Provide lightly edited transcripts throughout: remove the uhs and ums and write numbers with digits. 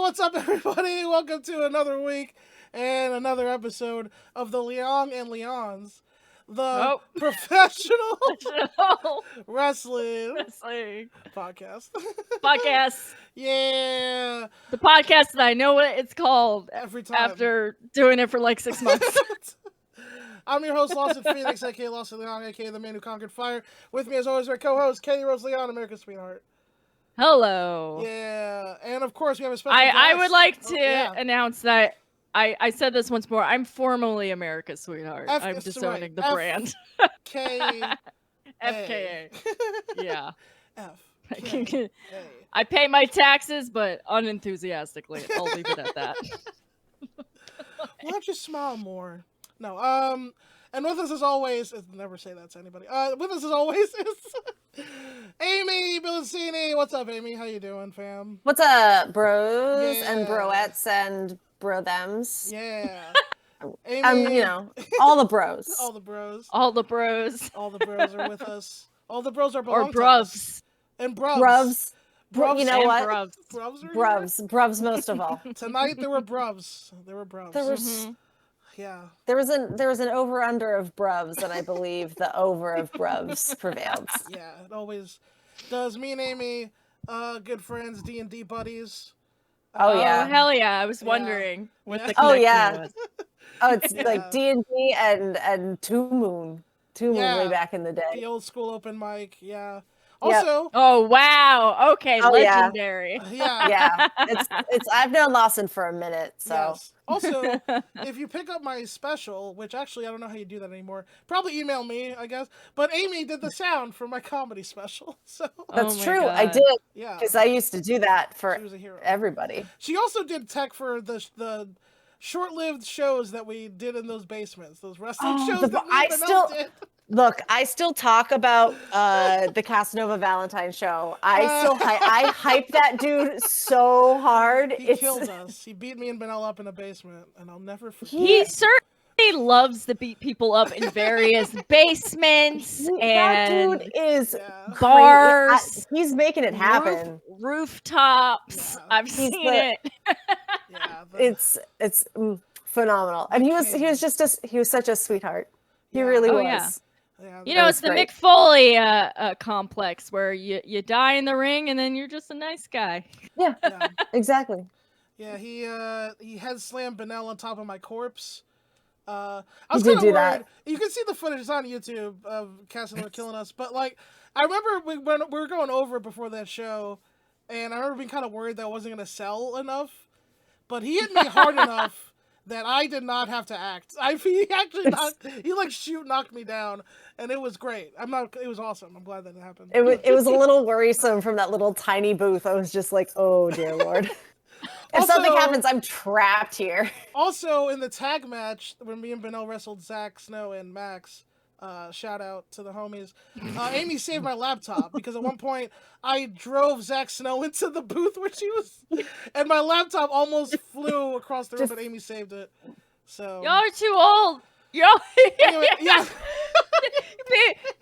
what's up, everybody? Welcome to another week and another episode of the Leon and Leons, the professional wrestling podcast. Yeah. The podcast that I know what it's called Every time. after doing it for like 6 months. I'm your host, Lawson Phoenix, a.k.a. Lawson Leon, a.k.a. the man who conquered fire. With me, as always, our co-host, Katie Rose Leon, America's sweetheart. Hello. Yeah, and of course, we have a special guest. I would like to announce that I said this once more. I'm formally America's sweetheart. I'm disowning the brand. FKA. Yeah. FKA. I pay my taxes, but unenthusiastically. I'll leave it at that. Why don't you smile more? No. And with us as always, never say that to anybody. With us as always is Amy Billancini. What's up, Amy? How you doing, fam? What's up, bros and broettes and bro-thems? Yeah. Amy, all the bros. All the bros. All the bros. All the bros are with us. All the bros are or bruvs. And bruvs. Bruvs. Bruvs. You know what? Bruvs. Bruvs most of all. Tonight there were bruvs. There was. Yeah. There was an over-under of bruvs, and I believe the over of bruvs prevailed. Yeah, it always does. Me and Amy, good friends, D&D buddies. Oh, yeah. Oh, hell yeah. I was wondering what the Oh, yeah. was. Oh, it's like D&D and Two Moon. Way back in the day. The old school open mic, yeah. Also, yep. Oh wow! Okay, legendary. Yeah. It's. I've known Lawson for a minute, so. Yes. Also, if you pick up my special, which actually I don't know how you do that anymore, probably email me, I guess. But Amy did the sound for my comedy special, so that's true. God. I did. Yeah, because I used to do that for everybody. She also did tech for the short-lived shows that we did in those basements, those wrestling shows that we did. Look, I still talk about the Casanova Valentine show. I hype that dude so hard. He killed us. He beat me and Benel up in a basement, and I'll never forget. He certainly loves to beat people up in various basements and that dude is bars. He's making it happen. Rooftops. Yeah. I've seen it. It's phenomenal, and he was such a sweetheart. He really was. Yeah, it's the Mick Foley complex where you die in the ring and then you're just a nice guy. Yeah. Exactly. Yeah, he head slammed Benel on top of my corpse. I was kind of worried. That. You can see the footage. It's on YouTube of Casanova killing us. But like, I remember when we were going over it before that show, and I remember being kind of worried that I wasn't going to sell enough. But he hit me hard enough that I did not have to act. He knocked me down, and it was great. It was awesome. I'm glad that it happened. It was a little worrisome from that little tiny booth. I was just like, oh dear Lord. If something happens, I'm trapped here. Also, in the tag match, when me and Benel wrestled Zach, Snow, and Max, shout out to the homies, Amy saved my laptop, because at one point, I drove Zach Snow into the booth where she was, and my laptop almost flew across the room, but Amy saved it. So y'all are too old. Anyway, yeah.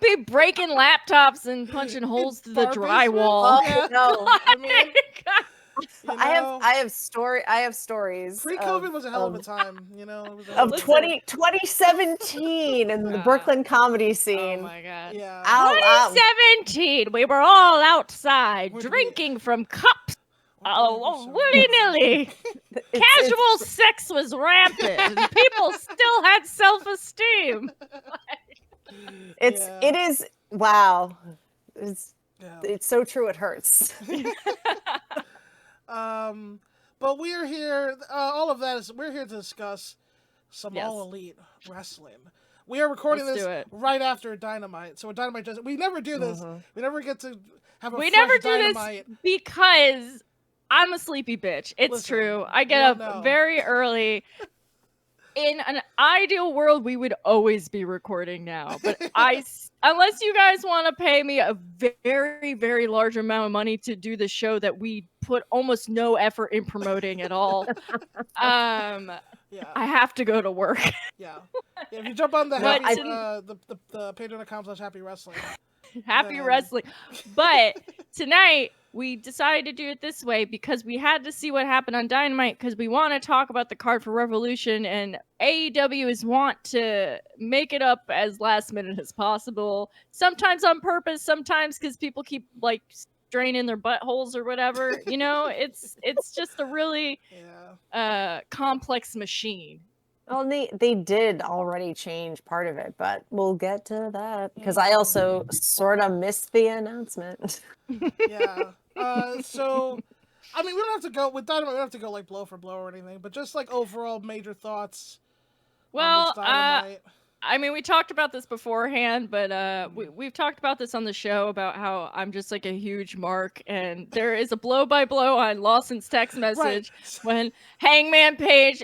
be breaking laptops and punching holes through the drywall. No, I mean, I have stories. Pre-COVID was a hell of a time, of 2017 in the Brooklyn comedy scene. Oh my god! Yeah, 2017. We were all outside drinking from cups. Willy-nilly. Casual sex was rampant, and people still had self-esteem. It is wow. It's so true. It hurts. But we're here. All of that is we're here to discuss some All Elite wrestling. We are recording this right after Dynamite, so Dynamite does. We never do this. We never get to have a. We never do Dynamite. This because I'm a sleepy bitch. It's true. I get up very early. In an ideal world, we would always be recording now, but unless you guys want to pay me a very, very large amount of money to do the show that we put almost no effort in promoting at all, I have to go to work. Yeah. If you jump on the Patreon.com/happy wrestling. Happy wrestling. But tonight we decided to do it this way because we had to see what happened on Dynamite because we want to talk about the card for Revolution, and AEW is want to make it up as last minute as possible. Sometimes on purpose, sometimes because people keep like straining their buttholes or whatever. You know, it's just a really complex machine. Well, they did already change part of it, but we'll get to that because I also sort of missed the announcement. Yeah. So, I mean, we don't have to go with Dynamite. We don't have to go like blow for blow or anything, but just like overall major thoughts. Well, on this Dynamite. I mean, we talked about this beforehand, but we've talked about this on the show about how I'm just like a huge mark, and there is a blow by blow on Lawson's text message when Hangman Page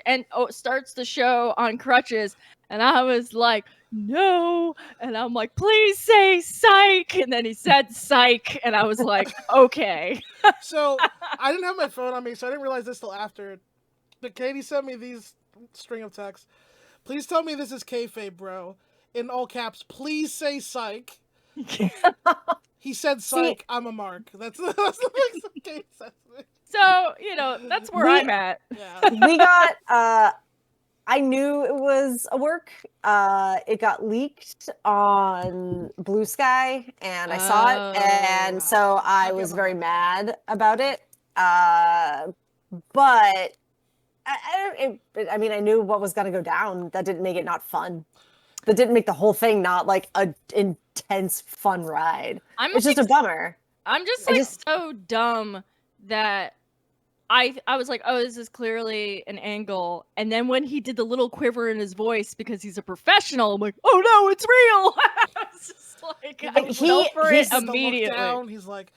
starts the show on crutches, and I was like, no, and I'm like, please say psych, and then he said psych, and I was like, okay. So I didn't have my phone on me, so I didn't realize this till after. But Katie sent me these string of texts. Please tell me this is kayfabe, bro. In all caps, please say psych. He said psych, I'm a mark. That's the thing Katie says to me. So, you know, that's where I'm at. Yeah. We got, I knew it was a work. It got leaked on Blue Sky, and I saw it, and so I was very mad about it. But I mean, I knew what was going to go down. That didn't make it not fun. That didn't make the whole thing not like an intense fun ride. It's just a bummer. I'm just like so dumb that I was like, oh, this is clearly an angle. And then when he did the little quiver in his voice because he's a professional, I'm like, oh no, it's real. It's just like I fell for it immediately. Down, he's like,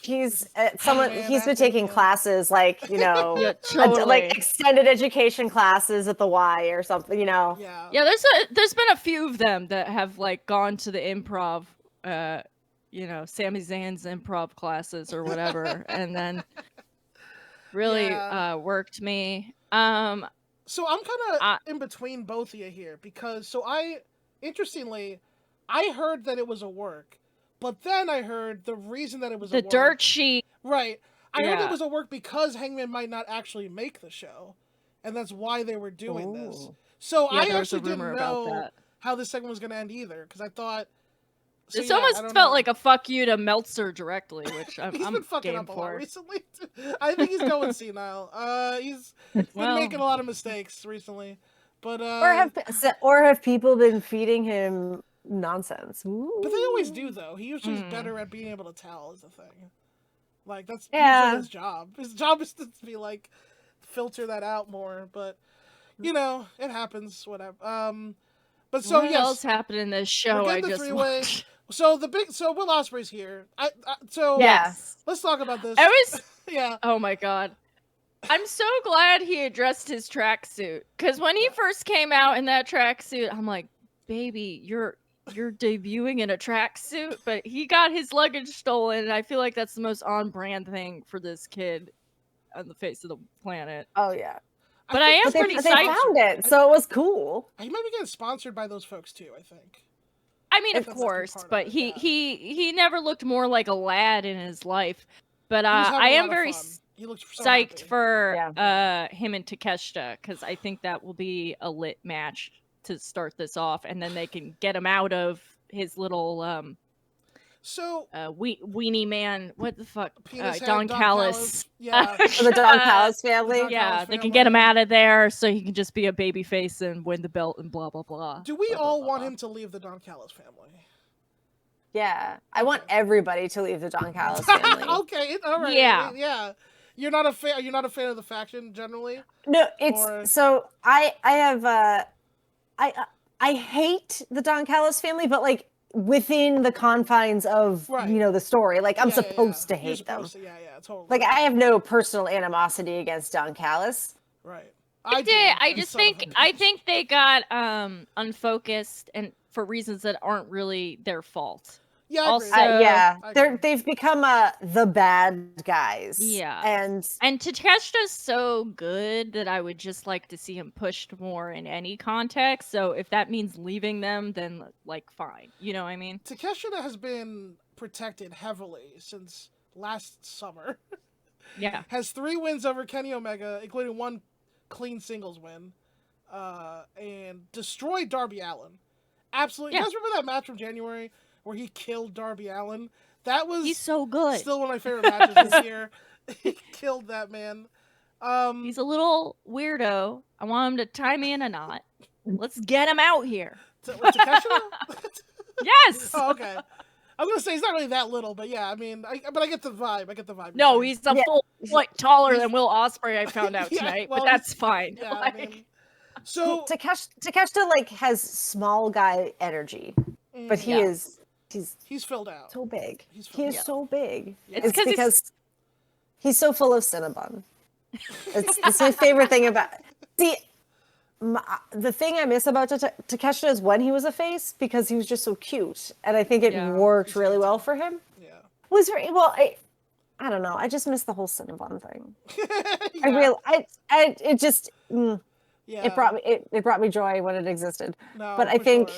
he's he's been taking classes like, you know, totally. Like extended education classes at the Y or something, you know. Yeah, there's been a few of them that have like gone to the improv you know, Sami Zayn's improv classes or whatever, and then really worked me. So I'm kind of in between both of you here because interestingly, I heard that it was a work. But then I heard the reason that it was the dirt sheet. Right. I heard it was a work because Hangman might not actually make the show. And that's why they were doing this. So I actually didn't know how this segment was going to end either. Because I thought... So this almost felt like a fuck you to Meltzer directly, which I'm been fucking game up a for. lot recently. I think he's going senile. He's been making a lot of mistakes recently. But or have people been feeding him nonsense? Ooh. But they always do, though. He usually is better at being able to tell, is the thing. Like, that's usually his job. His job is to be like, filter that out more. But, you know, it happens, whatever. But so, what else happened in this show I just watched? So Will Ospreay's here. Let's talk about this. Oh my god. I'm so glad he addressed his tracksuit. Because when he first came out in that tracksuit, I'm like, baby, you're debuting in a tracksuit, but he got his luggage stolen, and I feel like that's the most on-brand thing for this kid on the face of the planet. Oh yeah, but I am pretty psyched. They found it, so it was cool. He might be getting sponsored by those folks too. I think. I mean, of course, but he never looked more like a lad in his life. But I am very psyched for him and Takeshita because I think that will be a lit match to start this off, and then they can get him out of his little weenie man. What the fuck? Don Callis. Yeah, the Don Callis family. They can get him out of there so he can just be a baby face and win the belt and blah blah blah. Do we all want him to leave the Don Callis family? Yeah, I want everybody to leave the Don Callis family. Okay, all right. Yeah. You're not a fan. You're not a fan of the faction generally. No, so I have I hate the Don Callis family, but like within the confines of the story, like I'm supposed to hate them. Totally. Like I have no personal animosity against Don Callis. Right. I think they got unfocused and for reasons that aren't really their fault. Yeah, also, they've become the bad guys. Yeah, and Takeshita's so good that I would just like to see him pushed more in any context. So if that means leaving them, then like fine. You know what I mean? Takeshita has been protected heavily since last summer. Yeah, has 3 wins over Kenny Omega, including 1 clean singles win, and destroyed Darby Allin. Absolutely. You guys remember that match from January where he killed Darby Allin? He's so good. Still one of my favorite matches this year. He killed that man. He's a little weirdo. I want him to tie me in a knot. Let's get him out here. Takeshita? Yes. Oh, okay. I was gonna say he's not really that little, but yeah, I mean, I get the vibe. No, he's a full foot taller than Will Ospreay. I found out tonight, but that's fine. Yeah, I mean, so Takeshita like has small guy energy, but he's filled out. So big. He is so big. It's because he's so full of Cinnabon. It's my favorite thing about. See, the thing I miss about Takeshita is when he was a face, because he was just so cute, and I think it worked really well for him. Yeah, was very well. I don't know. I just miss the whole Cinnabon thing. It just. It brought me joy when it existed. No, but I think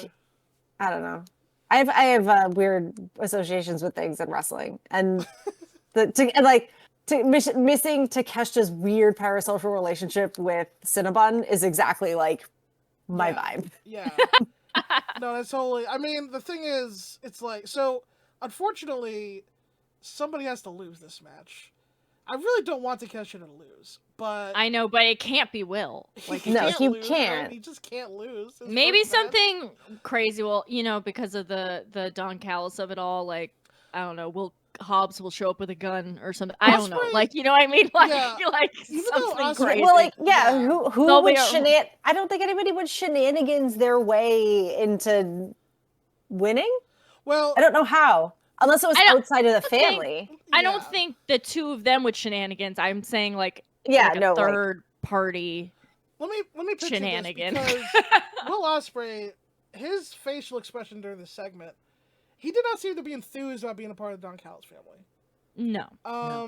I don't know. I have weird associations with things in wrestling, and missing Takeshita's weird parasocial relationship with Cinnabon is exactly like my vibe. Yeah. No, that's totally. I mean, the thing is, it's like, so unfortunately, somebody has to lose this match. I really don't want Takeshita to lose, but I know, but it can't be Will. Like, no, he lose, can't. Right? He just can't lose. Maybe something crazy. Well, because of the Don Callis of it all. Like, I don't know. Hobbs will show up with a gun or something. I don't know. Like, you know what I mean? Like, something crazy. Well, like, who would I don't think anybody would shenanigans their way into winning. Well, I don't know how. Unless it was outside of the family. I don't think the 2 of them would shenanigans. I'm saying a third party. Let me pitch shenanigans. You this because Will Ospreay, his facial expression during this segment, he did not seem to be enthused about being a part of the Don Callis family. No. I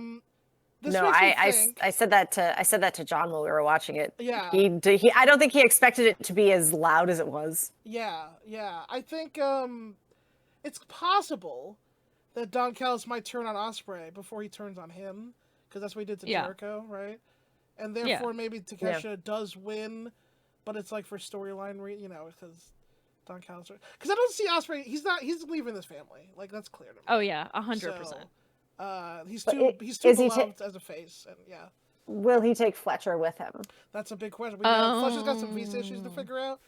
said that to John while we were watching it. Yeah. I don't think he expected it to be as loud as it was. Yeah. I think it's possible that Don Callis might turn on Ospreay before he turns on him, because that's what he did to Jericho, right? And therefore maybe Takeshita does win, but it's like for storyline, because Don Callis. Because I don't see Ospreay. He's leaving this family. Like, that's clear to me. Oh yeah, 100%. He's too beloved as a face, and Will he take Fletcher with him? That's a big question. Fletcher's got some visa issues to figure out,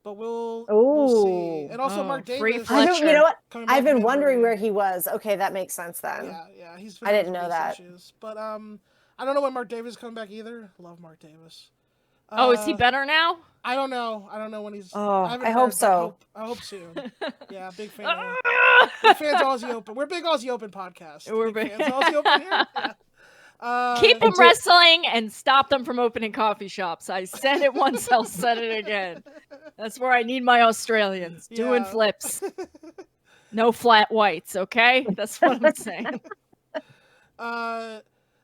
but we'll see. And also Mark Davis. Free Fletcher. You know what? I've been wondering where he was. Okay, that makes sense then. Yeah. I didn't know that. Issues. But I don't know when Mark Davis is coming back either. Love Mark Davis. Is he better now? I don't know when he's. I hope so. I hope soon. Yeah, big fan. Big fans of Aussie Open. We're big Aussie Open podcast. We're big fans of Aussie Open here. Yeah. Keep them wrestling and stop them from opening coffee shops. I said it once, I'll say it again. That's where I need my Australians doing flips. No flat whites, okay? That's what I'm saying.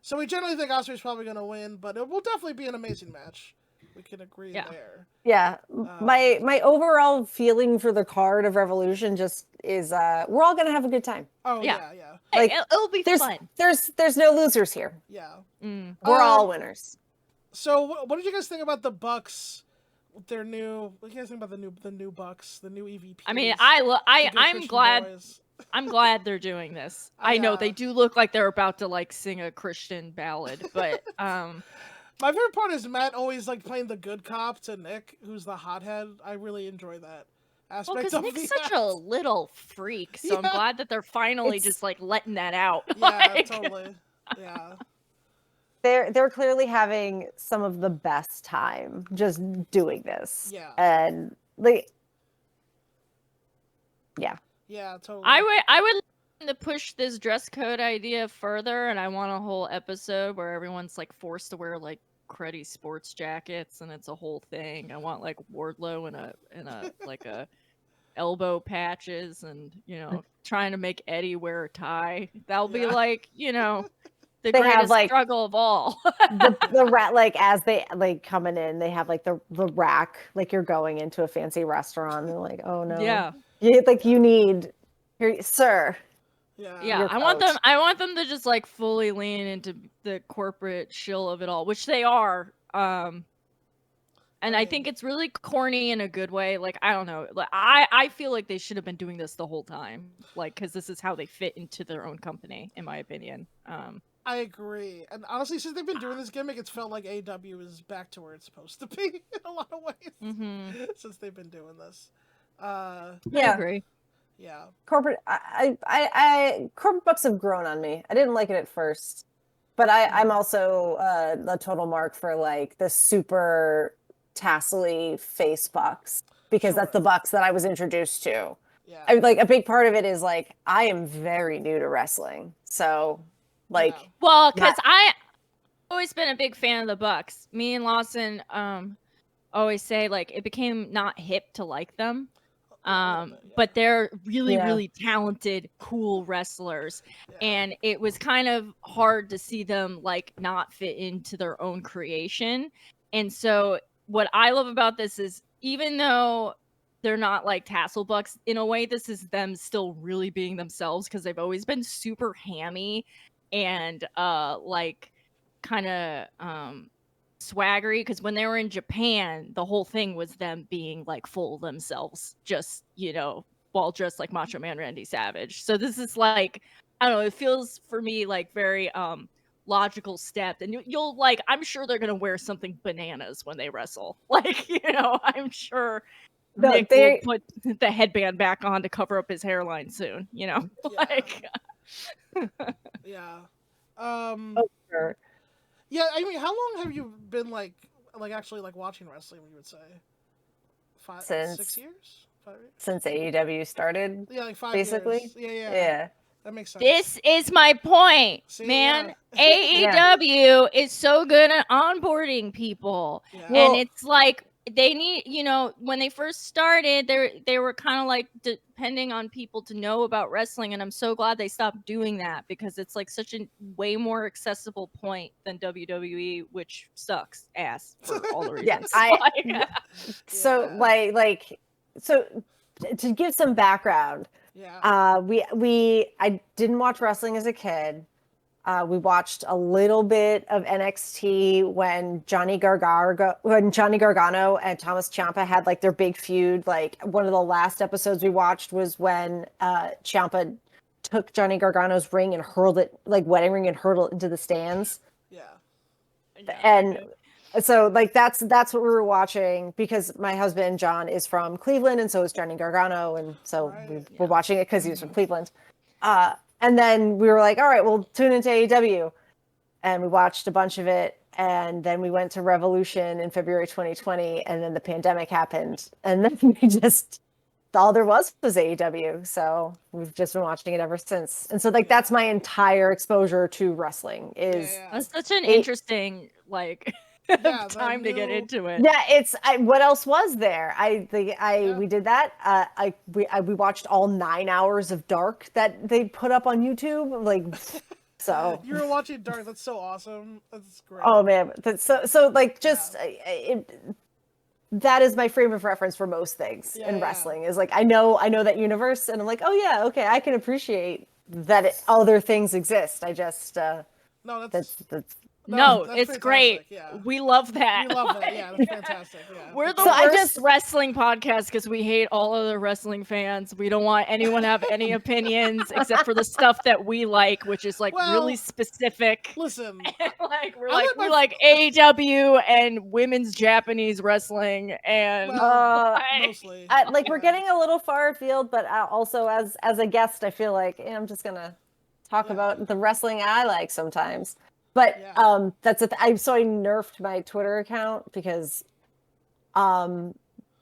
So we generally think Ospreay's probably going to win, but it will definitely be an amazing match. We can agree there. Yeah. My overall feeling for the card of Revolution just is we're all going to have a good time. Oh, yeah. Like, it'll be fun. There's no losers here. Yeah. We're all winners. So what did you guys think about the Bucks? What do you guys think about the new Bucks, the new EVP? I mean, I'm glad. I'm glad they're doing this. I know they do look like they're about to sing a Christian ballad, but my favorite part is Matt always playing the good cop to Nick, who's the hothead. I really enjoy that aspect of Nick's such a little freak, so I'm glad that they're finally just letting that out. Yeah, totally. Yeah. They're clearly having some of the best time just doing this. Yeah. And Yeah, totally. I would like to push this dress code idea further, and I want a whole episode where everyone's forced to wear cruddy sports jackets, and it's a whole thing. I want Wardlow in a elbow patches and, trying to make Eddie wear a tie. That'll be like, the They greatest have, like, struggle of all. the rat, like, as they like coming in, they have like the rack, like you're going into a fancy restaurant and they're like, oh no. Yeah. You need here, sir. Yeah, I want them to just like fully lean into the corporate shill of it all, which they are. And I think it's really corny in a good way. Like, I don't know. Like, I feel like they should have been doing this the whole time. Like, because this is how they fit into their own company, in my opinion. I agree. And honestly, since they've been doing this gimmick, it's felt like AEW is back to where it's supposed to be in a lot of ways. Since they've been doing this. I agree. Yeah. Corporate corporate books have grown on me. I didn't like it at first. But I'm also a total mark for like the super tassely face bucks, because that's the bucks that I was introduced to. Yeah. Like a big part of it is like I am very new to wrestling, so like well, because I always been a big fan of the Bucks. Me and Lawson always say like it became not hip to like them. But they're really, really talented, cool wrestlers. And it was kind of hard to see them like not fit into their own creation. And so what I love about this is, even though they're not like tassel bucks, in a way, this is them still really being themselves, because they've always been super hammy and like kind of swaggery, because when they were in Japan, the whole thing was them being like full themselves, just while dressed like Macho Man Randy Savage. So this is like, I don't know, it feels for me like very logical step, and you'll like, I'm sure they're gonna wear something bananas when they wrestle. Like, I'm sure Nick will put the headband back on to cover up his hairline soon. Like sure. Yeah, I mean, how long have you been like actually like watching wrestling? We would say 6 years, 5 years since AEW started. Yeah, like 5 basically. Years. Yeah. That makes sense. This is my point, man. AEW is so good at onboarding people, and it's like they need, when they first started, they were kind of like depending on people to know about wrestling, and I'm so glad they stopped doing that, because it's like such a way more accessible point than WWE, which sucks ass for all the reasons. So to give some background, I didn't watch wrestling as a kid. We watched a little bit of NXT when Johnny Gargano and Thomas Ciampa had like their big feud. Like one of the last episodes we watched was when Ciampa took Johnny Gargano's ring and hurled it, like wedding ring, and hurled it into the stands. And so like that's what we were watching, because my husband John is from Cleveland, and so is Johnny Gargano, and so we were watching it because he was from Cleveland. And then we were like, all right, we'll tune into AEW. And we watched a bunch of it. And then we went to Revolution in February 2020. And then the pandemic happened. And then all there was AEW. So we've just been watching it ever since. And so like, that's my entire exposure to wrestling is. That's such an interesting, like... time to get into it. What else was there? We did that. We watched all 9 hours of Dark that they put up on YouTube. Like, so you were watching Dark. That's so awesome. That's great. Oh man, that's so like just that is my frame of reference for most things in wrestling. Is like I know that universe, and I'm like, oh yeah, okay, I can appreciate that other things exist. I just No, it's great. Yeah. We love that. We love that. Yeah, that's fantastic. Yeah. We're the worst wrestling podcast because we hate all other wrestling fans. We don't want anyone to have any opinions except for the stuff that we like, which is like really specific. Listen, like we like AEW and women's Japanese wrestling, and mostly. Like we're getting a little far afield, but also as a guest, I feel like I'm just gonna talk about the wrestling I like sometimes. But that's I nerfed my Twitter account because but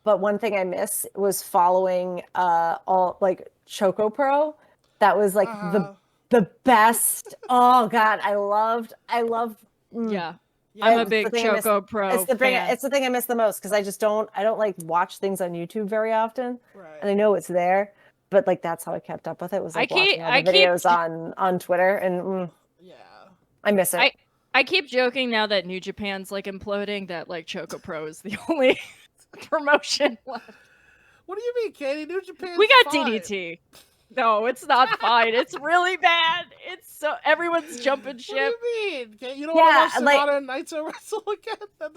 one thing I miss was following all like Choco Pro. That was like the best. Oh god, I loved I'm a big Choco Pro It's the thing. fan. It's the thing I miss the most because I don't like watch things on YouTube very often, Right. and I know it's there, but like that's how I kept up with it. Was like watching all the videos on Twitter, and yeah, I miss it. I keep joking now that New Japan's like imploding that like Choco Pro is the only promotion left. What do you mean, Katie? New Japan. We got DDT. No, it's not fine. It's really bad. It's so everyone's jumping ship. What do you mean? You don't want to watch Sonata and Naito wrestle again? That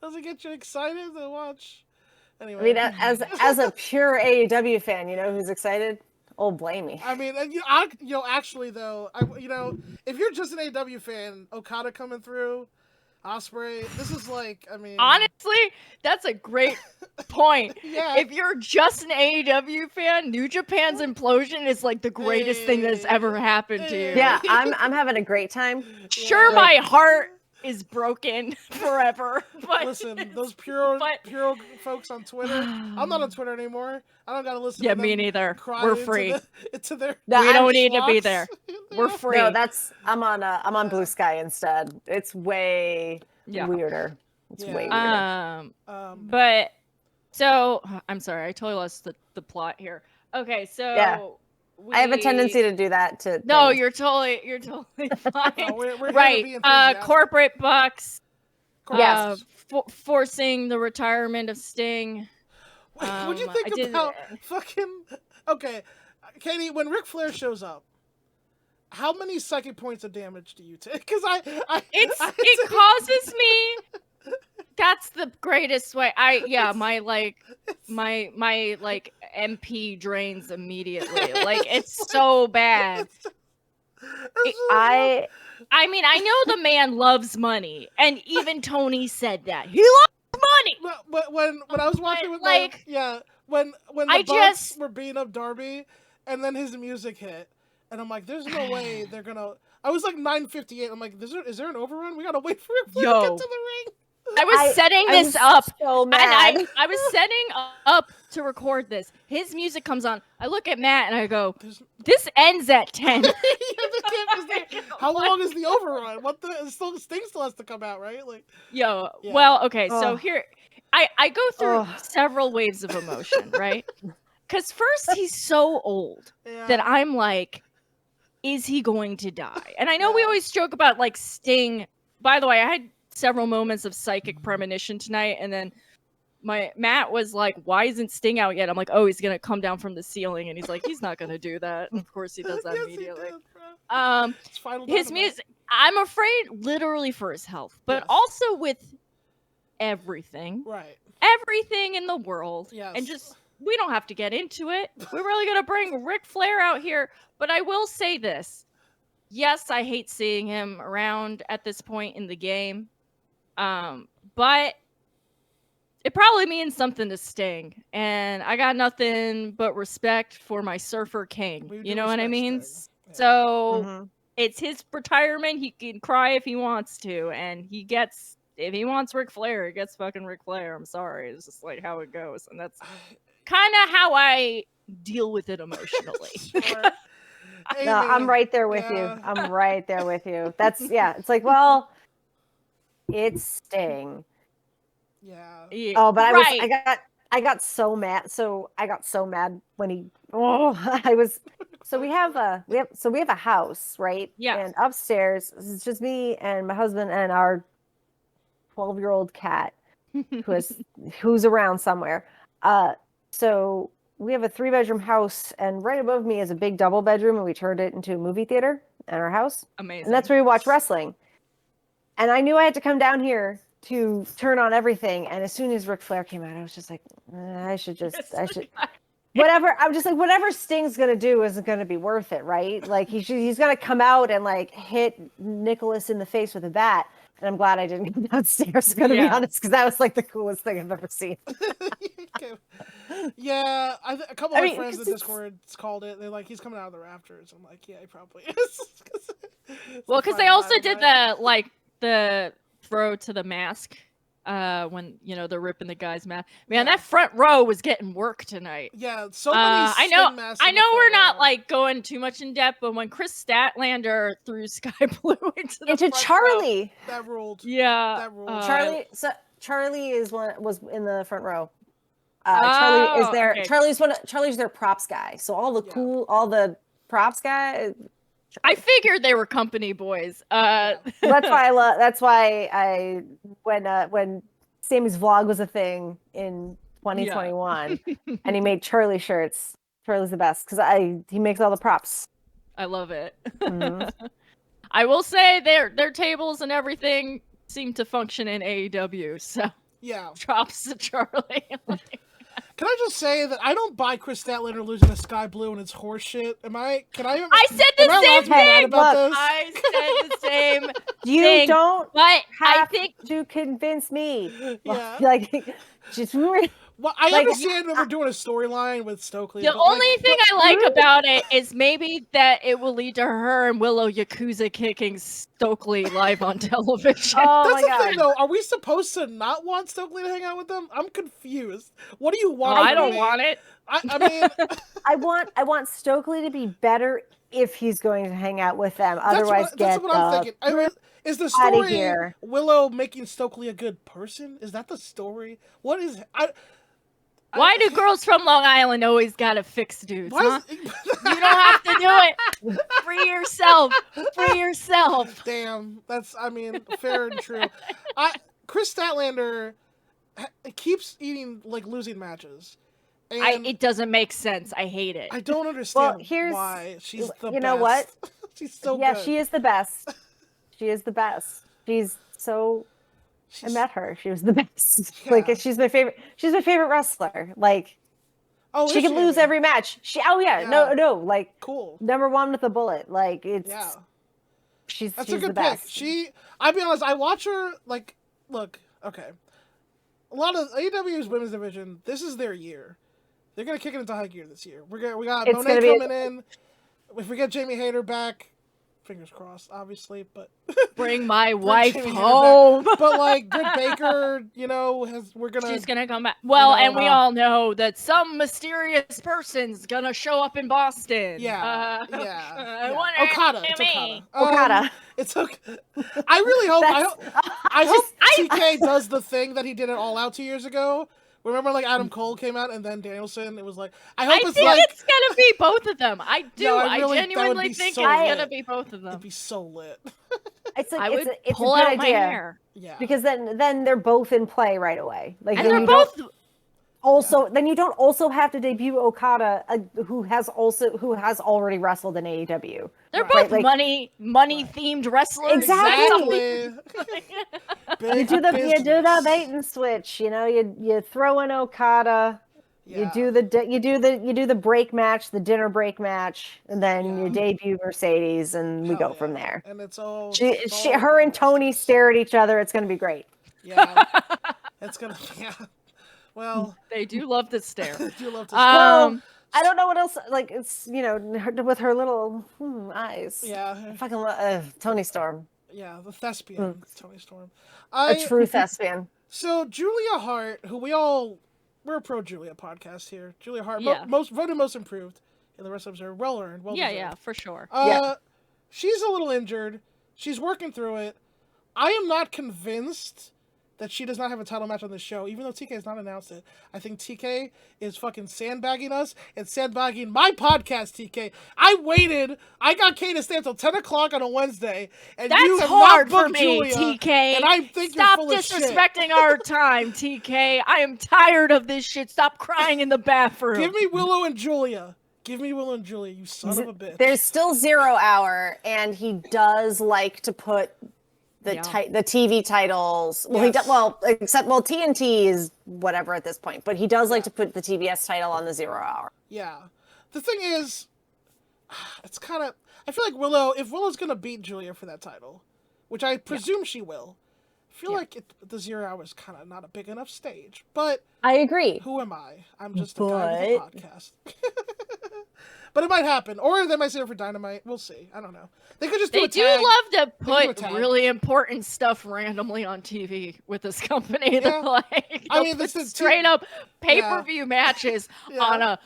doesn't get you excited to watch. Anyway, I mean, as a pure AEW fan, you know who's excited? Oh, blame me. I mean, actually though, if you're just an AEW fan, Okada coming through, Ospreay, this is like, I mean, honestly, that's a great point. Yeah. If you're just an AEW fan, New Japan's implosion is like the greatest thing that's ever happened to you. Yeah, I'm having a great time. Sure, my heart is broken forever. But listen, those pure folks on Twitter. I'm not on Twitter anymore. I don't gotta listen. Yeah, to them me neither. cry We're free. Into their we don't need to be there. We're free. No, I'm on Blue Sky instead. It's way weirder. It's way weirder. But so I'm sorry, I totally lost the plot here. Okay, so I have a tendency to do that to No, you're totally fine. No, we're right. Corporate bucks. Yes. Forcing the retirement of Sting. What do you think about fucking... Okay, Katie, when Ric Flair shows up, how many psychic points of damage do you take? Because it causes me... That's the greatest way. My MP drains immediately. Like, it's so bad. I mean, I know the man loves money, and even Tony said that. He loves money! But when I was watching with when the Bucks were beating up Darby, and then his music hit, and I'm like, there's no way they're gonna... I was like 9:58. I'm like, is there an overrun? We gotta wait for it to get to the ring. I was setting this up, so mad. and I was setting up to record this. His music comes on. I look at Matt and I go, "This ends at 10." How long is the overrun? Sting still has to come out, right? Like, well, okay. So here, I go through several waves of emotion, right? Because first he's so old that I'm like, is he going to die? And I know we always joke about like Sting. By the way, I had several moments of psychic premonition tonight, and then Matt was like, why isn't Sting out yet? I'm like, oh, he's gonna come down from the ceiling, and he's like, he's not gonna do that. Of course he does that immediately. His music, I'm afraid literally for his health, but also with everything in the world, and just we don't have to get into it. We're really gonna bring Ric Flair out here, but I will say this. Yes, I hate seeing him around at this point in the game. But it probably means something to Sting, and I got nothing but respect for my Surfer King. You know what I mean? Yeah. So it's his retirement. He can cry if he wants to, and if he wants Ric Flair, he gets fucking Ric Flair. I'm sorry, it's just like how it goes, and that's kind of how I deal with it emotionally. No, I'm right there with you. I'm right there with you. That's it's like, well, it's Sting. Yeah. Oh, but I got so mad. So I got so mad when he. I was. So we have a house, right? Yeah. And upstairs, it's just me and my husband and our 12-year-old cat, who's around somewhere. So we have a 3-bedroom house, and right above me is a big double bedroom, and we turned it into a movie theater in our house. Amazing. And that's where we watch wrestling. And I knew I had to come down here to turn on everything. And as soon as Ric Flair came out, I was just like, I should. Whatever. I'm just like, whatever Sting's going to do isn't going to be worth it, right? Like, he's going to come out and, like, hit Nicholas in the face with a bat. And I'm glad I didn't go downstairs, going to be honest, because that was, like, the coolest thing I've ever seen. Yeah, a couple of my friends in Discord called it. They're like, he's coming out of the rafters. I'm like, yeah, he probably is. Well, because they also did the throw to the mask when they're ripping the guy's mask. Man, that front row was getting work tonight. Yeah, so many I know we're not row. like going too much in depth, but when Chris Statlander threw Sky Blue into Charlie, row, that ruled. Yeah, that ruled. Charlie was in the front row. Charlie is there. Okay. Charlie's their props guy. So all the props guy. I figured they were company boys. That's why when Sammy's vlog was a thing in 2021, and he made Charlie shirts. Charlie's the best because he makes all the props. I love it. Mm-hmm. I will say their tables and everything seem to function in AEW. So props to Charlie. Can I just say that I don't buy Chris Statlander losing to Sky Blue and it's horseshit? I said the same thing. Look, I said the same thing. You don't but have I think to convince me. Yeah. Just well, I understand that we're doing a storyline with Stokely. The only thing I like about it is maybe that it will lead to her and Willow Yakuza kicking Stokely live on television. That's the thing, though. Are we supposed to not want Stokely to hang out with them? I'm confused. What do you want? I don't want it. I mean, I want Stokely to be better if he's going to hang out with them. Otherwise, that's what I'm thinking. I mean, is the story Willow making Stokely a good person? Is that the story? What is? Why do girls from Long Island always gotta fix dudes? Huh? You don't have to do it. Free yourself. Free yourself. Damn, fair and true. Chris Statlander keeps losing matches. And it doesn't make sense. I hate it. I don't understand why she's the best. You know what? She's so good. Yeah, she is the best. She is the best. I met her. She was the best. Yeah. She's my favorite. She's my favorite wrestler. She can lose every match. No. Cool. Number one with a bullet. She's a good the best. pick. I'll be honest. I watch her. Look. Okay. A lot of AEW's women's division. This is their year. They're gonna kick it into high gear this year. We got Monet coming in. If we get Jamie Hayter back. Fingers crossed, obviously, but bring my wife home. But Britt Baker, she's gonna come back. Well, and we all know that some mysterious person's gonna show up in Boston. Yeah. Okada. It's okay. I really hope. I hope TK does the thing that he did at All Out 2 years ago. Remember, Adam Cole came out and then Danielson? It was I think it's gonna be both of them. I do. No, I genuinely think it's gonna be both of them. It'd be so lit. It's I would it's pull a good out idea. My hair. Yeah. Because then they're both in play right away. And they're both. Then you don't also have to debut Okada, who has already wrestled in AEW. They're both money themed wrestlers. Exactly. You do the bait and switch. You throw in Okada. Yeah. You do the break match, the dinner break match, and then you debut Mercedes, and we go from there. And it's all her and Tony stare at each other. It's going to be great. Yeah, it's gonna. Yeah. Well, they do love to stare. They do love to stare. I don't know what else. It's with her little eyes. Yeah. Fucking Tony Storm. Yeah, the thespian Tony Storm. A true thespian. So Julia Hart, who we're a pro Julia podcast here. Julia Hart, voted most improved in the wrestling observer. Well earned. Well deserved. Yeah, for sure. She's a little injured. She's working through it. I am not convinced that she does not have a title match on this show, even though TK has not announced it. I think TK is fucking sandbagging us and sandbagging my podcast, TK. I waited. I got Kay to stay until 10 o'clock on a Wednesday, and that's you have hard not booked for me, Julia, TK. And I think Stop you're full of shit. disrespecting our time, TK. I am tired of this shit. Stop crying in the bathroom. Give me Willow and Julia. You son of a bitch. There's still 0 hour, and he does like to put the TV titles. Well, yes. TNT is whatever at this point, but he does like to put the TBS title on the 0 hour. Yeah. The thing is, it's kind of, I feel like if Willow's going to beat Julia for that title, which I presume she will, I feel like the 0 hour is kind of not a big enough stage, but I agree. Who am I? I'm just a guy with a podcast. But it might happen, or they might save it for Dynamite. We'll see. I don't know. They could just do They a tag. love to put really important stuff randomly on TV with this company. Yeah. Like, I mean, this is straight up pay-per-view matches on a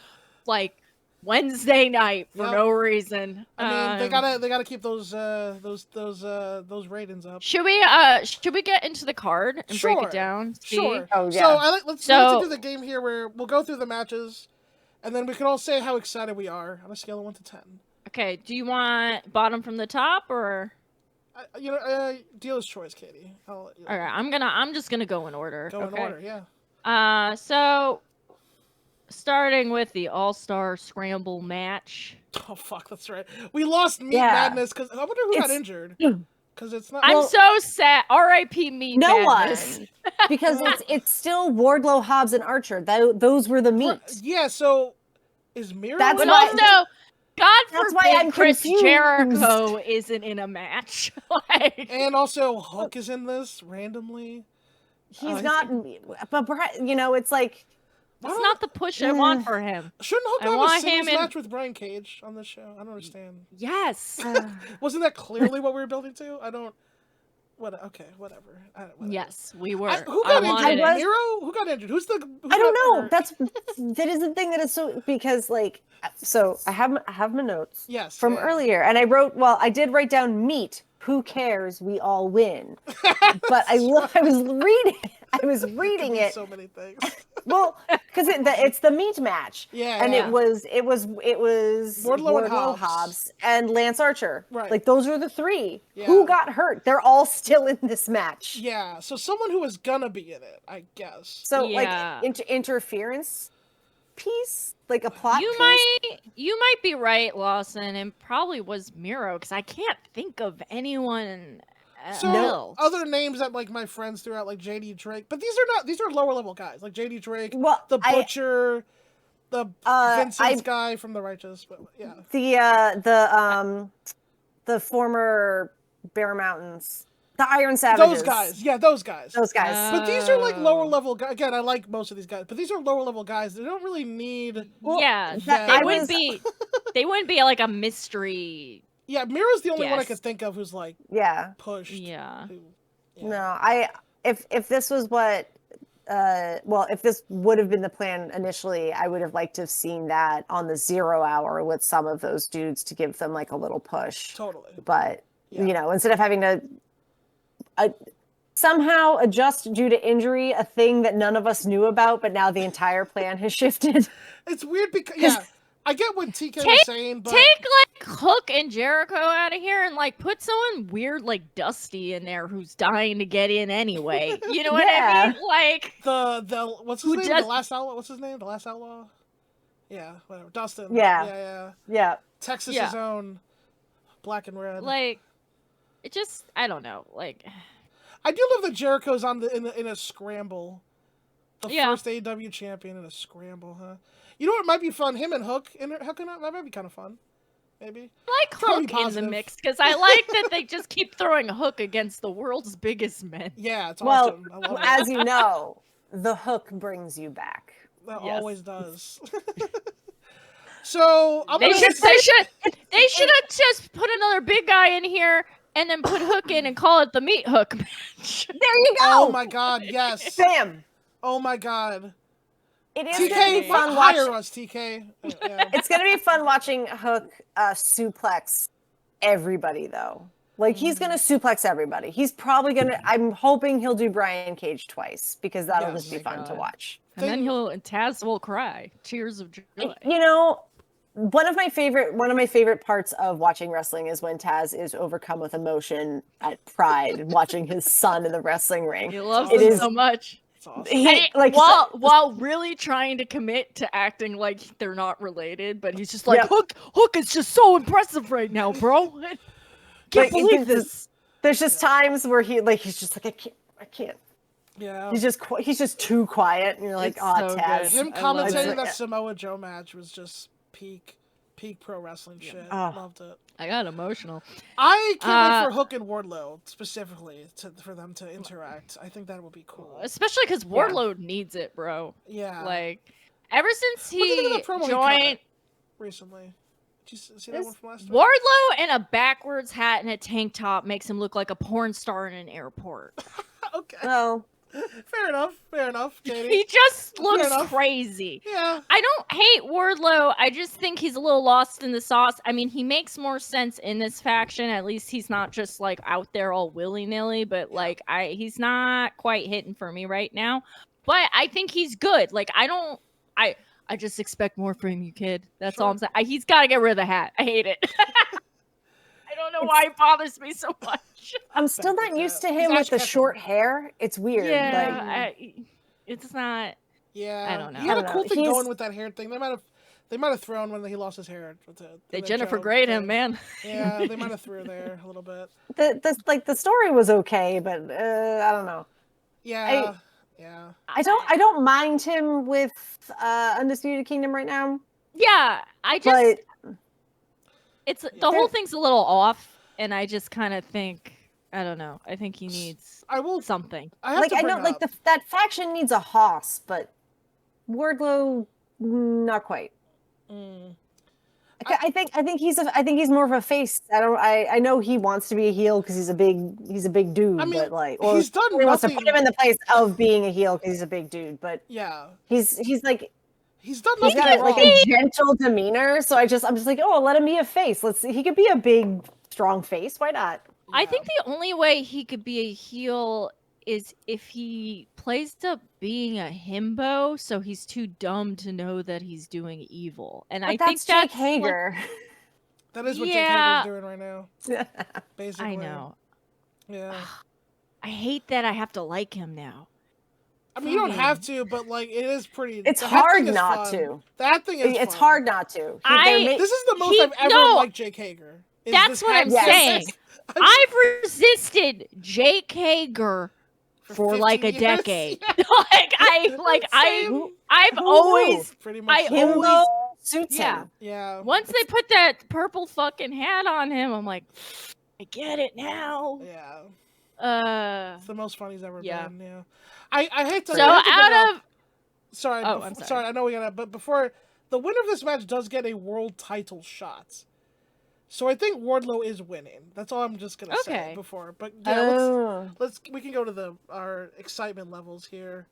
Wednesday night for no reason. I mean, they gotta keep those ratings up. Should we get into the card and break it down? Sure. Oh yeah. So let's do the game here where we'll go through the matches, and then we can all say how excited we are on a scale of 1 to 10. Okay. Do you want bottom from the top or? Dealer's choice, Katie. All right. I'm just gonna go in order. Go in order. Yeah. So. Starting with the All-Star Scramble match. Oh fuck, that's right. We lost Meat Madness because I wonder who got injured. Because it's not. I'm so sad. R.I.P. Meat Madness. No one, because it's still Wardlow, Hobbs, and Archer. Those were the meat. Yeah. So is Miro? That's but why, also, God forbid why I'm Chris confused. Jericho isn't in a match. And also Hook is in this randomly. He's not. But it's like. That's not the push I want for him. Shouldn't Hook have a singles match with Brian Cage on this show? I don't understand. Yes. Wasn't that clearly what we were building to? Okay, whatever. Yes, we were. Who got injured? Miro? Who got injured? I don't know. That is the thing that is so, because so I have my notes. Yes. From earlier, and I did write down meat. Who cares? We all win. But I was reading it. So many things. Well, because it's the meat match. Yeah. And it was Wardlow, Hobbs and Lance Archer. Right. Like those were the three. Yeah. Who got hurt? They're all still in this match. Yeah. So someone who is gonna be in it, I guess. So interference piece, like a plot piece. You might be right, Lawson, and probably was Miro, because I can't think of anyone else. Other names that my friends threw out, like JD Drake, but these are lower level guys, like JD Drake, the Butcher, the Vincent's guy from the Righteous, but yeah. The former Bear Mountains. The Iron Savages. Those guys. But these are lower level guys. Again, I like most of these guys, but these are lower level guys. They don't really need. They wouldn't be like a mystery. Yeah, Miro's the only one I could think of who's pushed. Yeah. No, if this was what, if this would have been the plan initially, I would have liked to have seen that on the 0 hour with some of those dudes to give them a little push. Totally. But instead of having to. Somehow adjust due to injury, a thing that none of us knew about, but now the entire plan has shifted. It's weird because I get what TK was saying, but take Hook and Jericho out of here and put someone weird like Dusty in there who's dying to get in anyway. You know what I mean? The what's his name? The Last Outlaw. What's his name? The Last Outlaw. Yeah, whatever. Dustin. Yeah. Texas's own Black and Red. It just, I don't know, I do love that Jericho's in a scramble. The first AEW champion in a scramble, huh? You know what might be fun? Him and Hook. That might be kind of fun. Maybe. I like Hook in the mix, because I like that they just keep throwing Hook against the world's biggest men. Yeah, it's awesome. I love it. As you know, the Hook brings you back. That always does. So, they should have just put another big guy in here and then put Hook in and call it the Meat Hook match. There you go. Oh my God, yes. Bam. Oh my God. It is TK, be fun hire us, TK. Yeah. It's gonna be fun watching Hook suplex everybody, though. He's gonna suplex everybody. He's probably gonna. I'm hoping he'll do Brian Cage twice, because that'll just be fun to watch. And then Taz will cry tears of joy. One of my favorite parts of watching wrestling is when Taz is overcome with emotion at pride, watching his son in the wrestling ring. He loves it so much. Awesome. While really trying to commit to acting like they're not related, but he's just Hook is just so impressive right now, bro. Can't believe this. There's just times where he's just I can't. Yeah. He's just too quiet, and you're like, so Taz. Him commentating that Samoa Joe match was just peak pro wrestling shit. Loved it. I got emotional. I can't wait for Hook and Wardlow specifically for them to interact. I think that would be cool. Especially because Wardlow needs it, bro. Yeah. Ever since he joined recently. Did you see that one from last week? Wardlow in a backwards hat and a tank top makes him look like a porn star in an airport. Okay. Well, fair enough, Katie. He just looks crazy. Yeah. I don't hate Wardlow. I just think he's a little lost in the sauce. I mean, he makes more sense in this faction. At least he's not just like out there all willy-nilly, but like he's not quite hitting for me right now. But I think he's good. Like I just expect more from you, kid. That's all I'm saying. He's got to get rid of the hat. I hate it. I don't know why it bothers me so much. I'm still not used to him with the short hair. It's weird. Yeah, it's not. Yeah, I don't know. He had a cool thing going with that hair thing. They might have thrown when he lost his hair. They Jennifer Greyed him, man. Yeah, they might have threw there a little bit. The story was okay, but I don't know. Yeah. I don't mind him with Undisputed Kingdom right now. Yeah, it's the whole thing's a little off, and I just kind of think I don't know. I think he needs something. I know that faction needs a hoss, but Wardlow not quite. I think he's more of a face. I know he wants to be a heel because he's a big dude. I mean, but like, he's done he wants to put him in the place of being a heel because he's a big dude. But yeah, he's like he's done. He's got like a gentle demeanor, so I'm just like, oh, let him be a face. He could be a big, strong face. Why not? Yeah. I think the only way he could be a heel is if he plays up being a himbo, so he's too dumb to know that he's doing evil. And I think that's Jake Hager. That is what Jake Hager's doing right now. Basically. I know. Yeah. I hate that I have to like him now. I mean, you don't have to, but like, it is pretty. It's hard not to. That thing is. It's hard not to. This is the most I've ever liked Jake Hager. That's what I'm saying. I've resisted Jake Hager for like a decade. I've always pretty much suits him. Yeah. Once they put that purple fucking hat on him, I'm like, I get it now. Yeah. It's the most fun he's ever been. Yeah. I hate to. Sorry. I'm sorry. I know we gotta. But before the winner of this match does get a world title shot. So I think Wardlow is winning. That's all I'm just gonna say before. But yeah, we can go to our excitement levels here.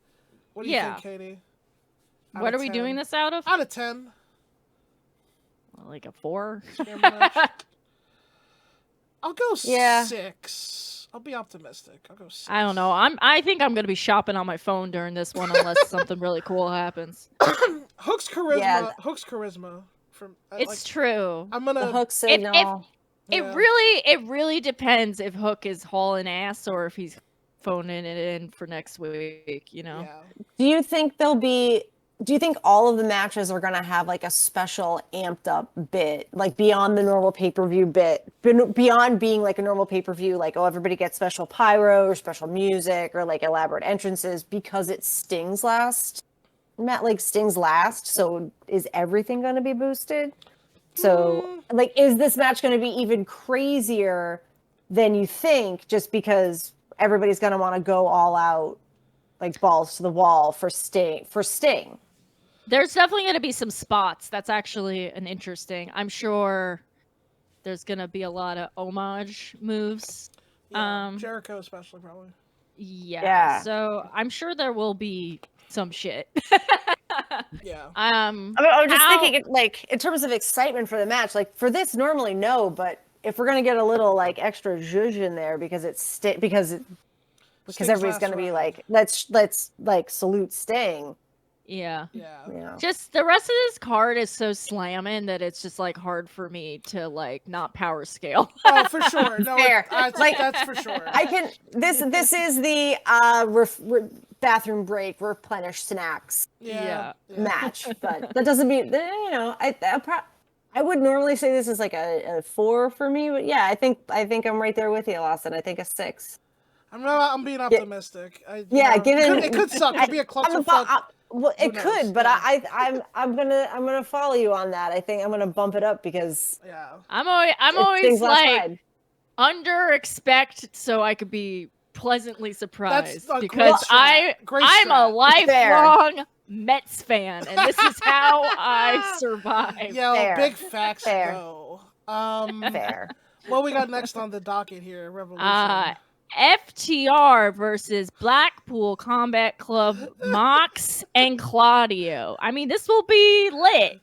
What do you think, Katie? What are we doing this out of? Out of 10. Like a 4. I'll go 6. I'll be optimistic. I'll go 6. I don't know. I think I'm gonna be shopping on my phone during this one unless something really cool happens. Hook's charisma. Yeah. Hook's charisma. It's true. I'm gonna the Hook signal. It really depends if Hook is hauling ass or if he's phoning it in for next week. You know. Yeah. Do you think all of the matches are gonna have like a special amped up bit, like beyond the normal pay-per-view bit, beyond being like a normal pay-per-view, like everybody gets special pyro or special music or like elaborate entrances because it Sting's last? Sting's last, so is everything going to be boosted? So, is this match going to be even crazier than you think just because everybody's going to want to go all out, like balls to the wall for Sting? There's definitely going to be some spots. That's actually an interesting. I'm sure there's going to be a lot of homage moves. Yeah, Jericho especially, probably. Yeah. So I'm sure there will be some shit. Yeah. I'm just thinking, like, in terms of excitement for the match, like for this, normally no, but if we're gonna get a little like extra zhuzh in there because because everybody's gonna be like, let's like salute Sting. Yeah. Yeah. Just the rest of this card is so slamming that it's just like hard for me to like not power scale. Oh, for sure. No, fair. That's for sure. I can. This is the bathroom break replenish snacks match, but that doesn't mean I would normally say this is like a 4 for me, but yeah, I think I'm right there with you, Lawson. I think a 6. I'm being optimistic. Given it could suck. It'd be a clusterfuck. Well, it could, but I'm gonna follow you on that. I think I'm gonna bump it up because I'm always like under expect so I could be pleasantly surprised because I'm a lifelong Mets fan, and this is how I survive. Yo, Fair. big facts Fair. go. Fair. What we got next on the docket here, Revolution? FTR versus Blackpool Combat Club, Mox and Claudio. I mean, this will be lit.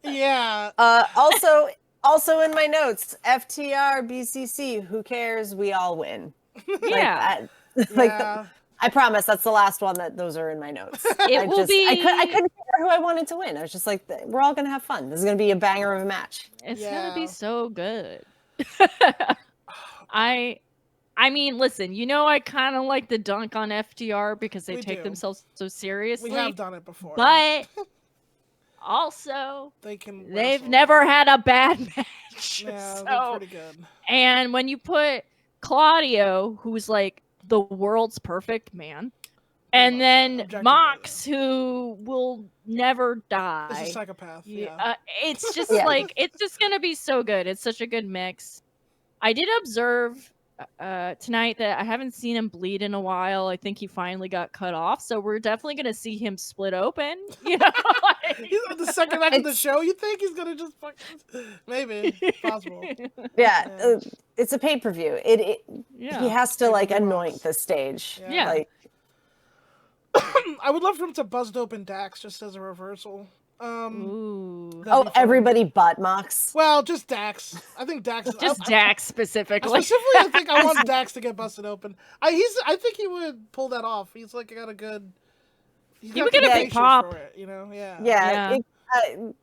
Yeah. Also in my notes, FTR BCC. Who cares? We all win. Yeah. I promise that's the last one that those are in my notes. It will be. I couldn't figure who I wanted to win. I was just like, we're all gonna have fun. This is gonna be a banger of a match. It's gonna be so good. I mean, listen, I kind of like the dunk on FTR because they take themselves so seriously. We have done it before. But also, they've wrestle. never had a bad match. Yeah, so, they're pretty good. And when you put Claudio, who's like the world's perfect man, and then Mox, who will never die. It's a psychopath. Yeah. It's just it's just going to be so good. It's such a good mix. I did observe tonight that I haven't seen him bleed in a while. I think he finally got cut off, so we're definitely gonna see him split open. He's on the second act of the show. You think he's gonna just maybe possible? Yeah. It's a pay-per-view. He has to anoint the stage. Yeah. I would love for him to bust open Dax just as a reversal. Everybody but Mox. Well, just Dax. I think Dax. Dax specifically. I think I want Dax to get busted open. I think he would pull that off. He's got a good. He would get a big pop. For it, Yeah. Yeah.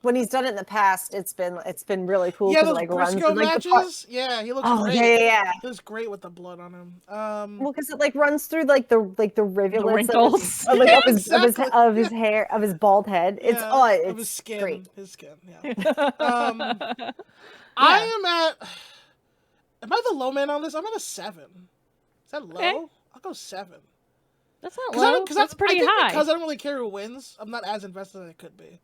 When he's done it in the past, it's been really cool. Yeah, those Briscoe matches. Yeah, he looks great. Yeah. He looks great with the blood on him. Well, because it runs through the rivulets of his hair, of his bald head. It's of his skin. Great. His skin. Yeah. I am I the low man on this? I'm at a 7. Is that low? Okay. I'll go 7. That's not low. That's pretty high. Because I don't really care who wins. I'm not as invested as I could be.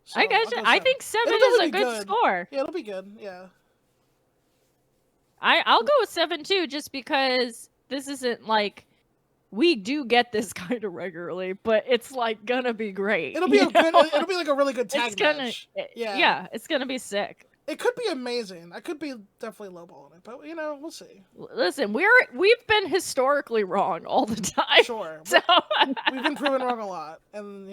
So I guess I think 7 is a good score. Yeah, it'll be good. Yeah. I'll go with 7 too, just because this isn't we do get this kind of regularly, but it's gonna be great. It'll be it'll be a really good tag match. Yeah, it's gonna be sick. It could be amazing. I could be definitely lowballing it, but we'll see. Listen, we've been historically wrong all the time. Sure. So we've been proven wrong a lot. And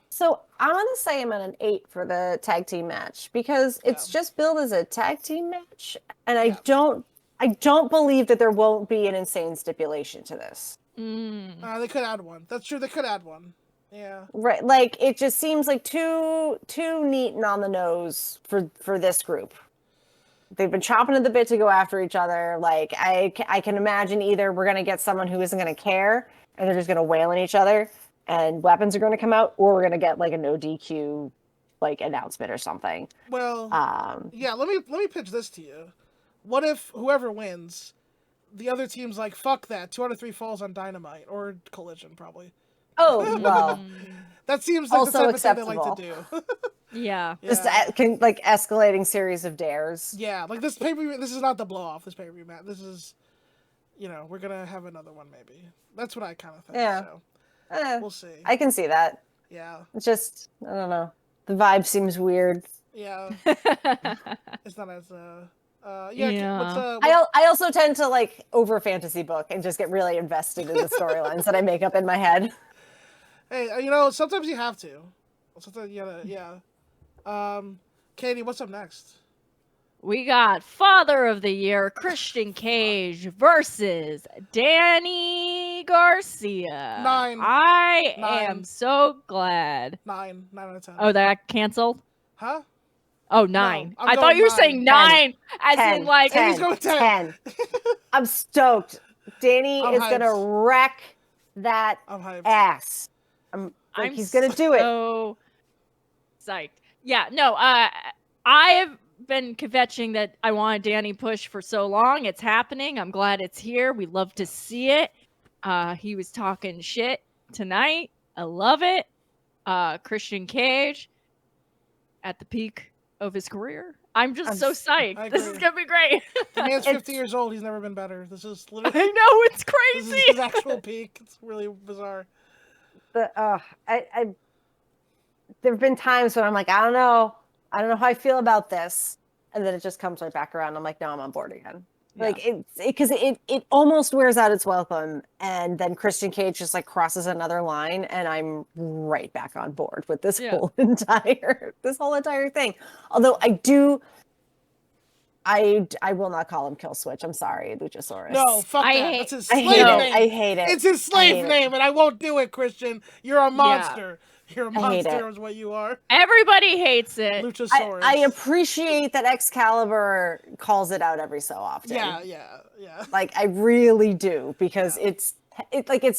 So I'm gonna say I'm at an 8 for the tag team match because it's just billed as a tag team match, and I don't believe that there won't be an insane stipulation to this. They could add one. That's true. They could add one. Yeah. Right. It just seems like too neat and on the nose for this group. They've been chomping at the bit to go after each other. I can imagine either we're going to get someone who isn't going to care and they're just going to wail on each other and weapons are going to come out, or we're going to get a no DQ announcement or something. Well, let me pitch this to you. What if whoever wins, the other team's like, fuck that, 2 out of 3 falls on Dynamite or Collision probably. Oh, well. That seems like also the type acceptable. of thing they like to do. Yeah. Just escalating series of dares. Yeah, this pay-per-view, this is not the blow-off, this pay-per-view match. This is, we're going to have another one maybe. That's what I kind of think. Yeah. So, we'll see. I can see that. Yeah. It's just, I don't know. The vibe seems weird. Yeah. It's not as, yeah. I also tend to over fantasy book and just get really invested in the storylines that I make up in my head. Hey, sometimes you have to. Sometimes you gotta, yeah. Katie, what's up next? We got Father of the Year, Christian Cage versus Danny Garcia. 9. I am so glad. 9 out of 10. Oh, that canceled? Huh? Oh, 9. No, I thought you were saying 9, as 10, in 10. He's going 10. I'm stoked. Danny is gonna wreck that ass. He's gonna do it. So psyched. Yeah, no, I have been kvetching that I wanted Danny push for so long. It's happening. I'm glad it's here. We love to see it. He was talking shit tonight. I love it. Christian Cage at the peak of his career. I'm just so psyched. This is gonna be great. The man's 50 years old. He's never been better. This is literally. I know, it's crazy. This is his actual peak. It's really bizarre. There've been times when I'm like, I don't know how I feel about this, and then it just comes right back around. I'm like, no, I'm on board again. Yeah. Like it almost wears out its welcome, and then Christian Cage just like crosses another line, and I'm right back on board with this whole entire thing. Although I will not call him Kill Switch. I'm sorry, Luchasaurus. No, fuck that. That's his slave name. I hate it. It's his slave name, and I won't do it, Christian. You're a monster. You're a monster is what you are. Everybody hates it. Luchasaurus. I appreciate that Excalibur calls it out every so often. Yeah. Like, I really do, because it's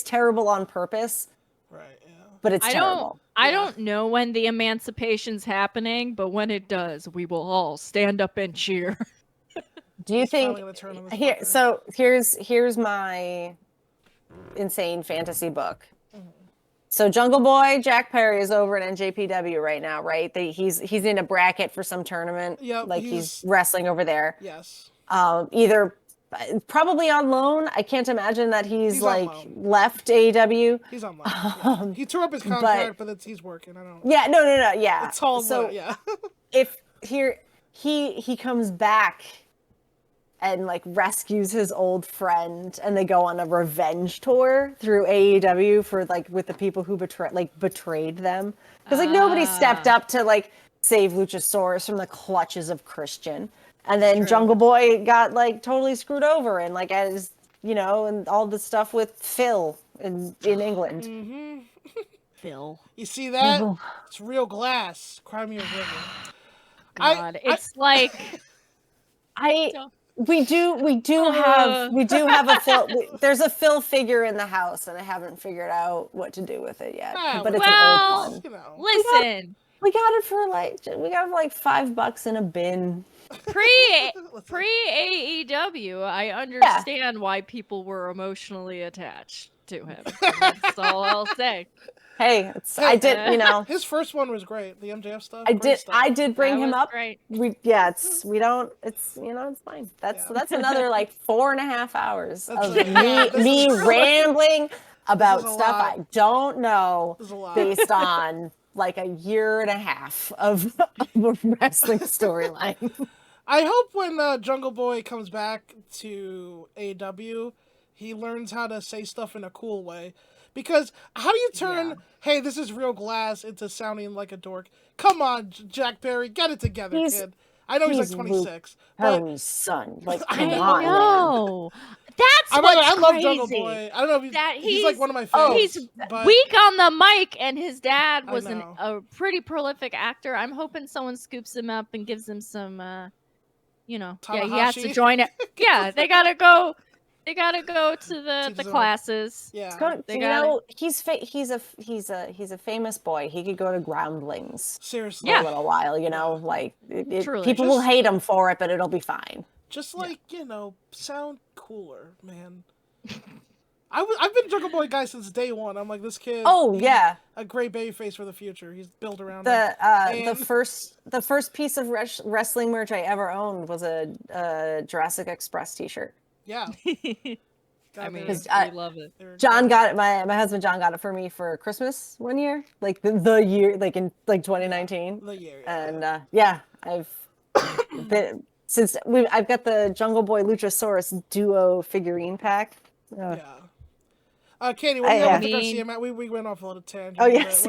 terrible on purpose. Right, yeah. But it's terrible. I don't know when the emancipation's happening, but when it does, we will all stand up and cheer. Do you think here's my insane fantasy book. So Jungle Boy Jack Perry is over at NJPW right now, right? He's in a bracket for some tournament. Yep, like he's wrestling over there. Yes. Either probably on loan. I can't imagine that he's like left AEW. He's on loan. Yeah. He tore up his contract, but he's working. I don't. Yeah, no. Yeah. It's all so. Yeah. If he comes back and like rescues his old friend, and they go on a revenge tour through AEW for like with the people who betrayed them, because like nobody stepped up to like save Luchasaurus from the clutches of Christian, and then Jungle Boy got like totally screwed over, and like as and all the stuff with Phil in England. Mm-hmm. Phil, you see that? It's real glass. Cry me a river. God, it's like We do have a Phil. There's a Phil figure in the house, and I haven't figured out what to do with it yet. But it's an old one. Listen, we got it for like $5 in a bin. Pre AEW, I understand why people were emotionally attached to him. That's all I'll say. Hey, I did. His first one was great. The MJF stuff. I did bring him up. Great. It's fine. That's another like 4.5 hours of me rambling about stuff I don't know based on like a year and a half of a wrestling storyline. I hope when Jungle Boy comes back to AEW, he learns how to say stuff in a cool way. Because how do you turn, hey, this is real glass, into sounding like a dork? Come on, Jack Perry, get it together, kid. I know he's like 26. Perry's son. Like, I know. That's what's I love crazy. Jungle Boy. I don't know if he's like one of my favorites. He's weak on the mic, and his dad was a pretty prolific actor. I'm hoping someone scoops him up and gives him some, he has to join it. Yeah, they gotta go. They gotta go to the classes. Yeah, he's a famous boy. He could go to Groundlings. Seriously, for a little while. People will hate him for it, but it'll be fine. Just sound cooler, man. I've been Jungle Boy guy since day one. I'm like, this kid. Oh yeah, a great baby face for the future. He's built around the first piece of wrestling merch I ever owned was a Jurassic Express T-shirt. Yeah. I love it. John got it. My husband John got it for me for Christmas one year, like the year, like in 2019. The year. And I've been I've got the Jungle Boy Luchasaurus duo figurine pack. Yeah. Katie, what do you have with the Garcia match? We went off a little tangent. Oh yes.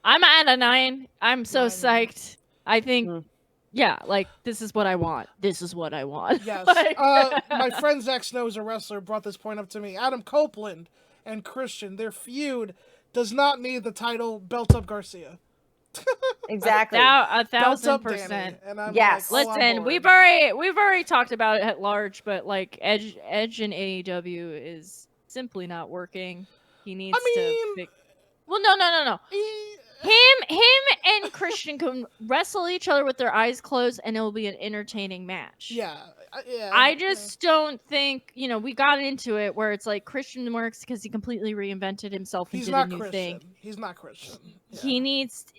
I'm at a 9. I'm so psyched. I think. Yeah, like, this is what I want. This is what I want. Yes. My friend Zach Snow, who's a wrestler, brought this point up to me. Adam Copeland and Christian, their feud does not need the title Belt Up Garcia. Exactly. 1,000%. Yes. Like, listen, we've already talked about it at large, but like Edge in AEW is simply not working. He needs to fix. Well, no. Him and Christian can wrestle each other with their eyes closed, and it will be an entertaining match. Yeah. I just don't think, we got into it where it's like Christian works because he completely reinvented himself and did a new thing. He's not Christian.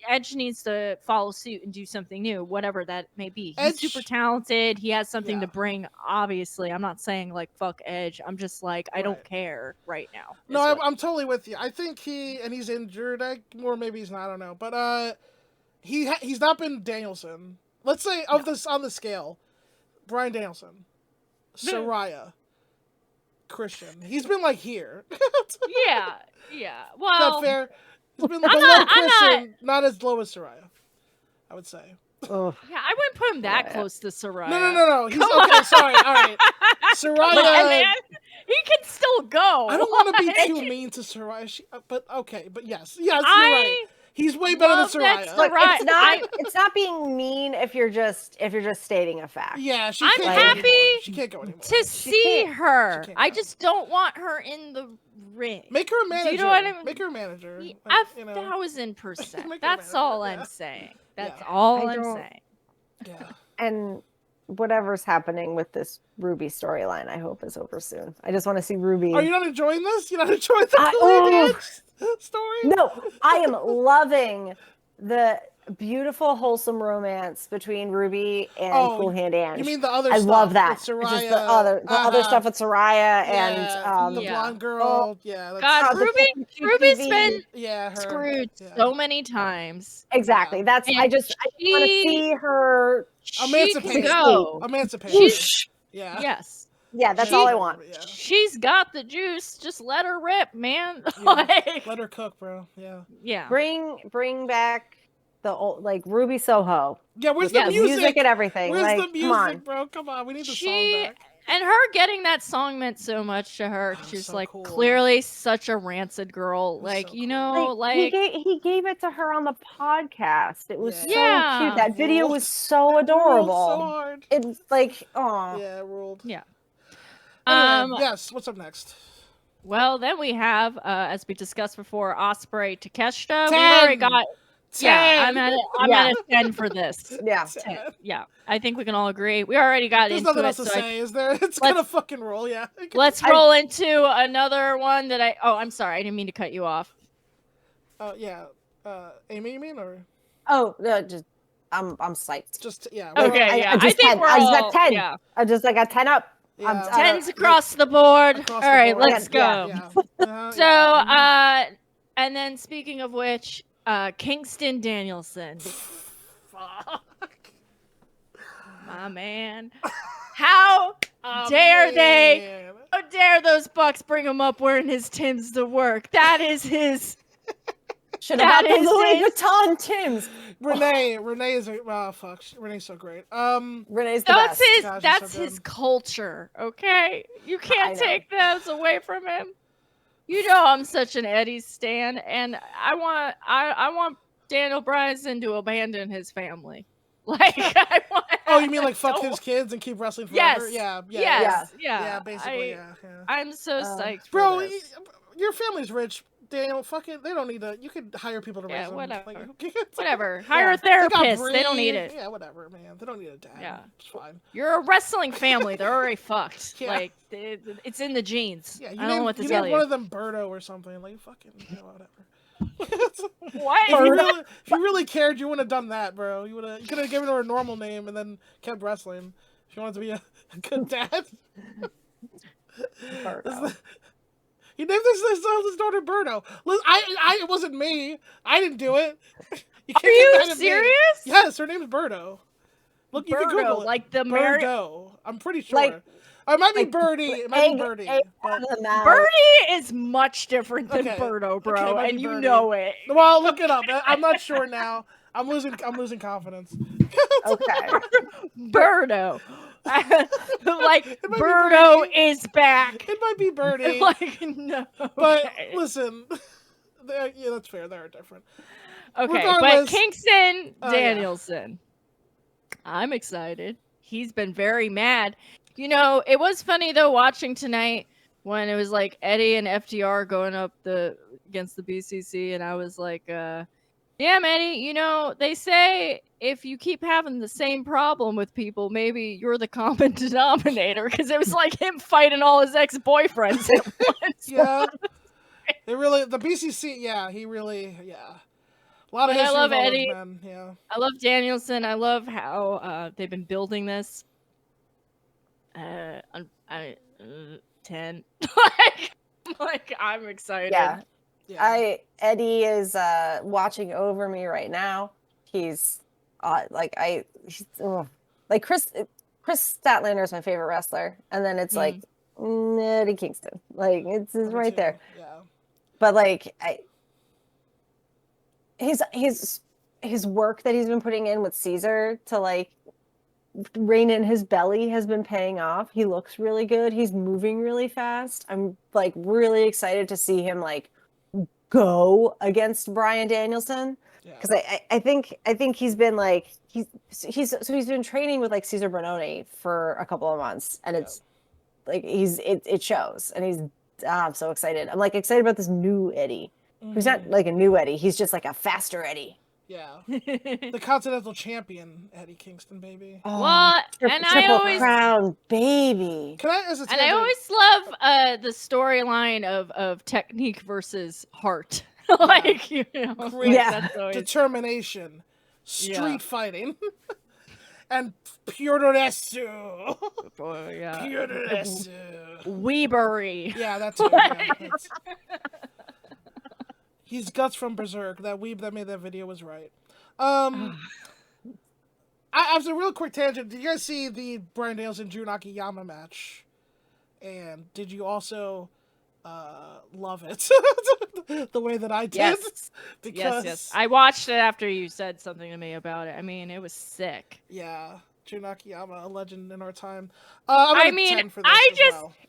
Edge needs to follow suit and do something new, whatever that may be. He's Edge, super talented. He has something to bring. Obviously, I'm not saying like fuck Edge. I'm just like I don't care right now. No, I'm totally with you. I think he's injured, or maybe he's not. I don't know, but he's not been Danielson. Let's say on the scale, Bryan Danielson, Saraya, Christian. He's been like here. yeah. Well, is that fair? He's been below Christian, not as low as Saraya, I would say. Oh. Yeah, I wouldn't put him that close to Saraya. No. He's okay. Sorry. All right. Saraya. He can still go. I don't want to be too mean to Saraya, but okay. But yes, you're right. He's way better than Saraya. Look, it's not being mean if you're just stating a fact. Yeah, I'm happy she can't go anymore. to see her. I just don't want her in the ring. Make her a manager. Do you know what I mean? Make her a manager. 1,000%. That's all I'm saying. That's all I'm saying. Yeah. And whatever's happening with this Ruby storyline, I hope is over soon. I just want to see Ruby. Are you not enjoying this? You're not enjoying the story? No, I am loving the beautiful, wholesome romance between Ruby and Cool Hand Ange. You mean the other I stuff? love that. With Saraya, just the other stuff with Saraya and the blonde girl. God, Ruby's been her. screwed so many times. Exactly. Yeah. That's I just want to see her emancipate. Yeah. Yes. Yeah, that's all I want. Yeah. She's got the juice. Just let her rip, man. Let her cook, bro. Yeah. Yeah. Bring back the old Ruby Soho. Yeah, where's the music and everything? Where's the music, come on. bro? Come on, we need the song back. And her getting that song meant so much to her. She's so cool. Clearly such a rancid girl. He gave it to her on the podcast. It was so cute. That video was so adorable. So hard. It's oh. Yeah, it ruled. Yeah. Anyway, yes, what's up next? Well, then we have, as we discussed before, Ospreay Takeshita. 10. We already got 10. Yeah, I'm at a 10 for this. Yeah. 10. Yeah. I think we can all agree. We already got There's into it. There's nothing else to say, is there? It's gonna fucking roll, yeah. Let's roll into another one that I'm sorry, I didn't mean to cut you off. Oh, yeah. Amy, you mean, or? Oh, no, just, I'm psyched. Just, yeah. Okay, I just got 10. Yeah. I got 10 up. Yeah. 10s across the board. All right, let's go. Yeah. And then speaking of which, Kingston Danielson. Fuck. My man. How dare they? How dare those Bucks bring him up wearing his Timbs to work? That is his. Should have had the Louis Vuitton Timbs. Renee is Renee's so great. Renee's the best. That's his culture. Okay, you can't take those away from him. You know I'm such an Eddie stan, and I want Daniel Bryan to abandon his family. You mean like fuck his kids and keep wrestling forever? Yes. Yeah, basically, I'm so psyched, bro. For this. Your family's rich. Daniel, fucking, they don't need to. You could hire people to raise them. Whatever. Whatever. Hire a therapist. They don't need it. Yeah, whatever, man. They don't need a dad. Yeah, it's fine. You're a wrestling family. They're already fucked. Yeah. It's in the genes. Yeah, I don't know what to tell you. One of them Birdo or something. Like fucking, whatever. What? If you really cared, you wouldn't have done that, bro. You could have given her a normal name and then kept wrestling. If you wanted to be a good dad. He named his daughter Birdo. It wasn't me. I didn't do it. Are you serious? Yes, her name's Birdo. Look, you can Google it. Like the Birdo. I'm pretty sure. It might be Birdie. It might be Birdie. Birdie is much different than Birdo, bro, and you know it. Well, look it up. I'm not sure now. I'm losing confidence. Okay. Birdo. Birdo is back. It might be Birdie. No. But listen, that's fair. They are different. Okay, but Kingston Danielson. I'm excited. He's been very mad. You know, it was funny though watching tonight when it was like Eddie and FDR going up against the BCC, and I was like, damn, Eddie, you know, they say if you keep having the same problem with people, maybe you're the common denominator, because it was like him fighting all his ex-boyfriends at once. Yeah. The BCC, he really. A lot of history. I love with all those Eddie. men. Yeah. I love Danielson. I love how they've been building this. 10. I'm excited. Yeah. Eddie is watching over me right now. He's like Chris Statlander is my favorite wrestler, and then it's like Eddie Kingston. Like it's right there. Yeah. But like his work that he's been putting in with Caesar to like rein in his belly has been paying off. He looks really good. He's moving really fast. I'm like really excited to see him like go against Bryan Danielson, because I think he's been like he's been training with like Cesar Bononi for a couple of months, and it's like it shows, and I'm so excited. I'm like excited about this new Eddie. He's not like a new Eddie. He's just like a faster Eddie. Yeah. The Continental Champion, Eddie Kingston, baby. Oh, well, and I always crown, baby. Can I, as a tangent, and I always love the storyline of technique versus heart. Like, you know, great that's always... determination, street fighting, and puroresu. Puroresu. Weebery. Yeah, that's it. He's Guts from Berserk. That weeb that made that video was right. I have a real quick tangent. Did you guys see the Bryan Danielson Drew Nakayama match? And did you also love it the way that I did? Yes. Because yes. I watched it after you said something to me about it. I mean, it was sick. Yeah. Drew Nakayama, a legend in our time.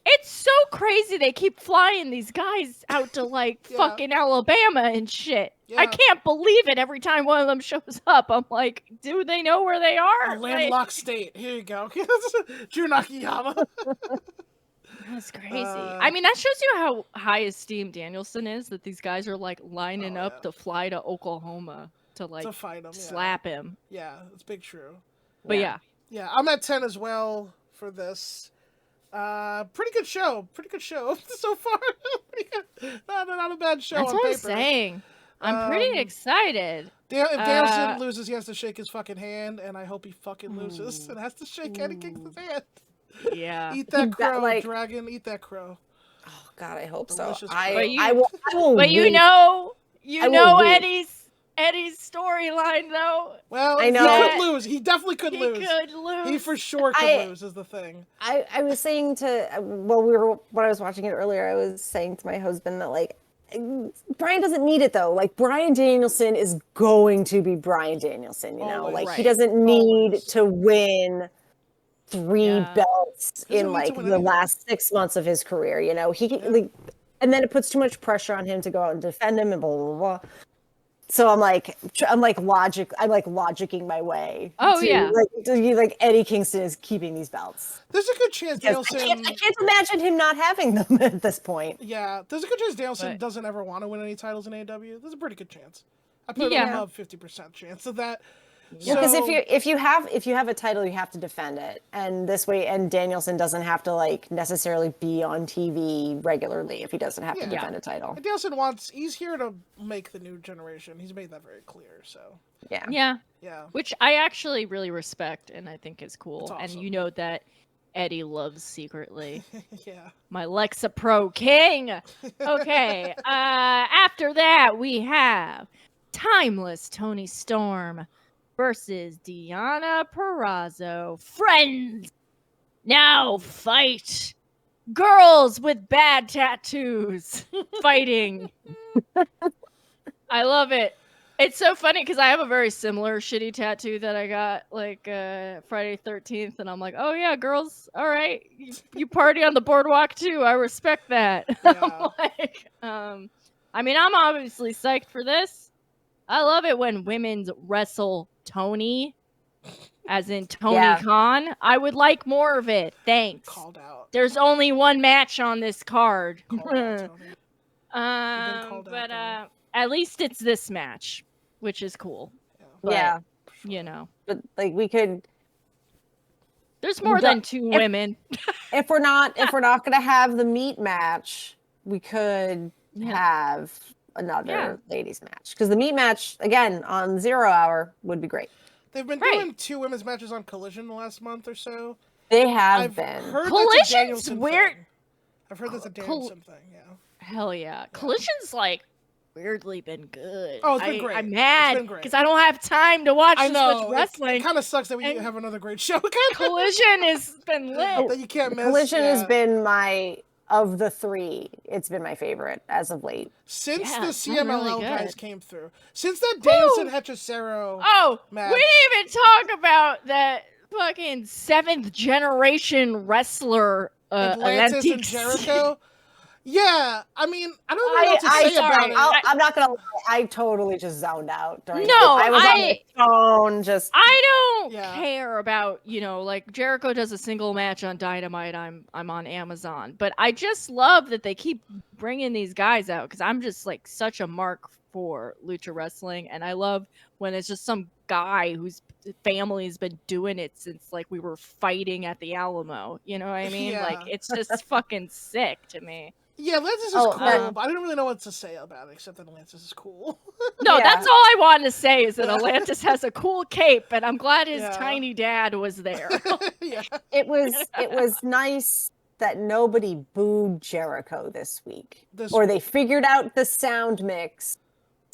It's so crazy they keep flying these guys out to like fucking Alabama and shit. Yeah. I can't believe it every time one of them shows up. I'm like, do they know where they are? A landlocked state. Here you go. Drew Nakayama. That's crazy. I mean, that shows you how high esteemed Danielson is, that these guys are like lining up to fly to Oklahoma to like to fight him, slap him. Yeah, it's big true. But yeah, I'm at 10 as well for this. Pretty good show so far. Not a bad show. That's on what paper. I'm saying. I'm pretty excited. If Danielson loses, he has to shake his fucking hand, and I hope he fucking loses and has to shake Eddie Kingston's hand. Yeah. Eat that crow, dragon. Eat that crow. Oh God, I hope delicious so. I will. But you know Eddie's storyline though. Well, I know. He could lose. He definitely could lose. He could lose. He for sure could lose. Is the thing. I was saying when I was watching it earlier, I was saying to my husband that like Bryan doesn't need it though. Like Bryan Danielson is going to be Bryan Danielson. You know, like he doesn't need to win 3 belts in like the last 6 months of his career. You know, like, and then it puts too much pressure on him to go out and defend him and blah blah blah. So I'm logicking my way. Oh yeah, like Eddie Kingston is keeping these belts. There's a good chance Danielson. I can't imagine him not having them at this point. Yeah, there's a good chance Danielson doesn't ever want to win any titles in AEW. There's a pretty good chance. I put above 50% chance of that. Because if you have a title, you have to defend it, and this way, and Danielson doesn't have to like necessarily be on TV regularly if he doesn't have to defend a title. And Danielson he's here to make the new generation. He's made that very clear. So yeah, which I actually really respect and I think is cool. Awesome. And you know that Eddie loves secretly. Yeah, my Lexapro King. Okay, after that we have Timeless Tony Storm versus Deonna Purrazzo. Friends, now fight. Girls with bad tattoos fighting. I love it. It's so funny because I have a very similar shitty tattoo that I got like Friday 13th, and I'm like, oh yeah, girls, all right, you party on the boardwalk too. I respect that. Yeah. I mean, I'm obviously psyched for this. I love it when women's wrestle Tony, as in Tony Khan. I would like more of it. Thanks. Called out. There's only one match on this card. Called out, Tony. At least it's this match, which is cool. But, you know, but like we could. There's more than 2 women. If we're not gonna have the meat match, we could have another ladies match, because the meat match again on 0 Hour would be great. They've been doing 2 women's matches on Collision the last month or so. They have I've been. Heard Collision's weird. I've heard that's a Danielson thing. Yeah. Hell yeah. Collision's like weirdly been good. Oh, it's been great. I'm mad because I don't have time to watch this much wrestling. It kind of sucks that we have another great show. Collision has been lit. That you can't miss. Collision has been of the 3, it's been my favorite as of late. Since the CMLL guys came through. Since that Danielson Hechicero match. We didn't even talk about that fucking 7th generation wrestler Atlantis and Jericho. Yeah, I mean, I don't know what to say about it. I'm not gonna lie, I totally just zoned out during I was on my phone just. I don't care about, like Jericho does a single match on Dynamite, I'm on Amazon, but I just love that they keep bringing these guys out, because I'm just like such a mark for lucha wrestling, and I love when it's just some guy whose family has been doing it since like we were fighting at the Alamo. You know what I mean? Like it's just fucking sick to me. Yeah, Atlantis is cool, but I didn't really know what to say about it, except that Atlantis is cool. No, that's all I wanted to say, is that Atlantis has a cool cape, and I'm glad his tiny dad was there. It was nice that nobody booed Jericho this week. Or they figured out the sound mix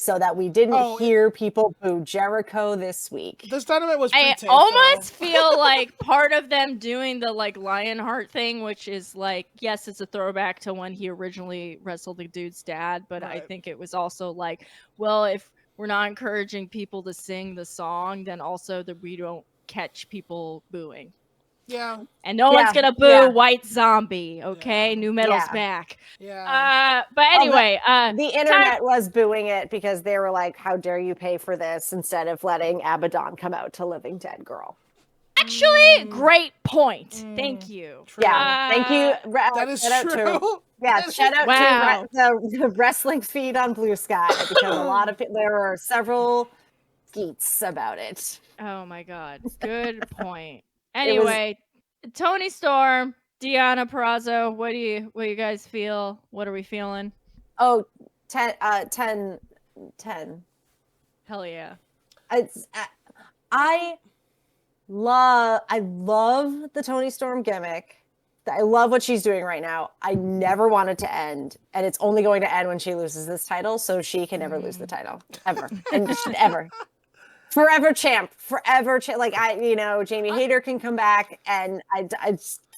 so that we didn't hear people boo Jericho this week. This Dynamite was pretty I almost feel like part of them doing the like Lionheart thing, which is like, yes, it's a throwback to when he originally wrestled the dude's dad, but I think it was also like, well, if we're not encouraging people to sing the song, then also that we don't catch people booing. Yeah. And no one's gonna boo White Zombie, okay? New Metal's back. Yeah. But anyway, the internet was booing it because they were like, how dare you pay for this, instead of letting Abaddon come out to Living Dead Girl. Actually, great point. Thank you. True. Yeah, thank you. That is true. Shout out to the wrestling feed on Blue Sky, because a lot of there were several skeets about it. Oh my god, good point. Anyway, Tony Storm, Deonna Purrazzo, what do you guys feel? What are we feeling? Oh, 10. Hell yeah. I love the Tony Storm gimmick. I love what she's doing right now. I never want it to end, and it's only going to end when she loses this title, so she can never lose the title ever, and ever. Forever champ. Like Jamie Hayter can come back, and I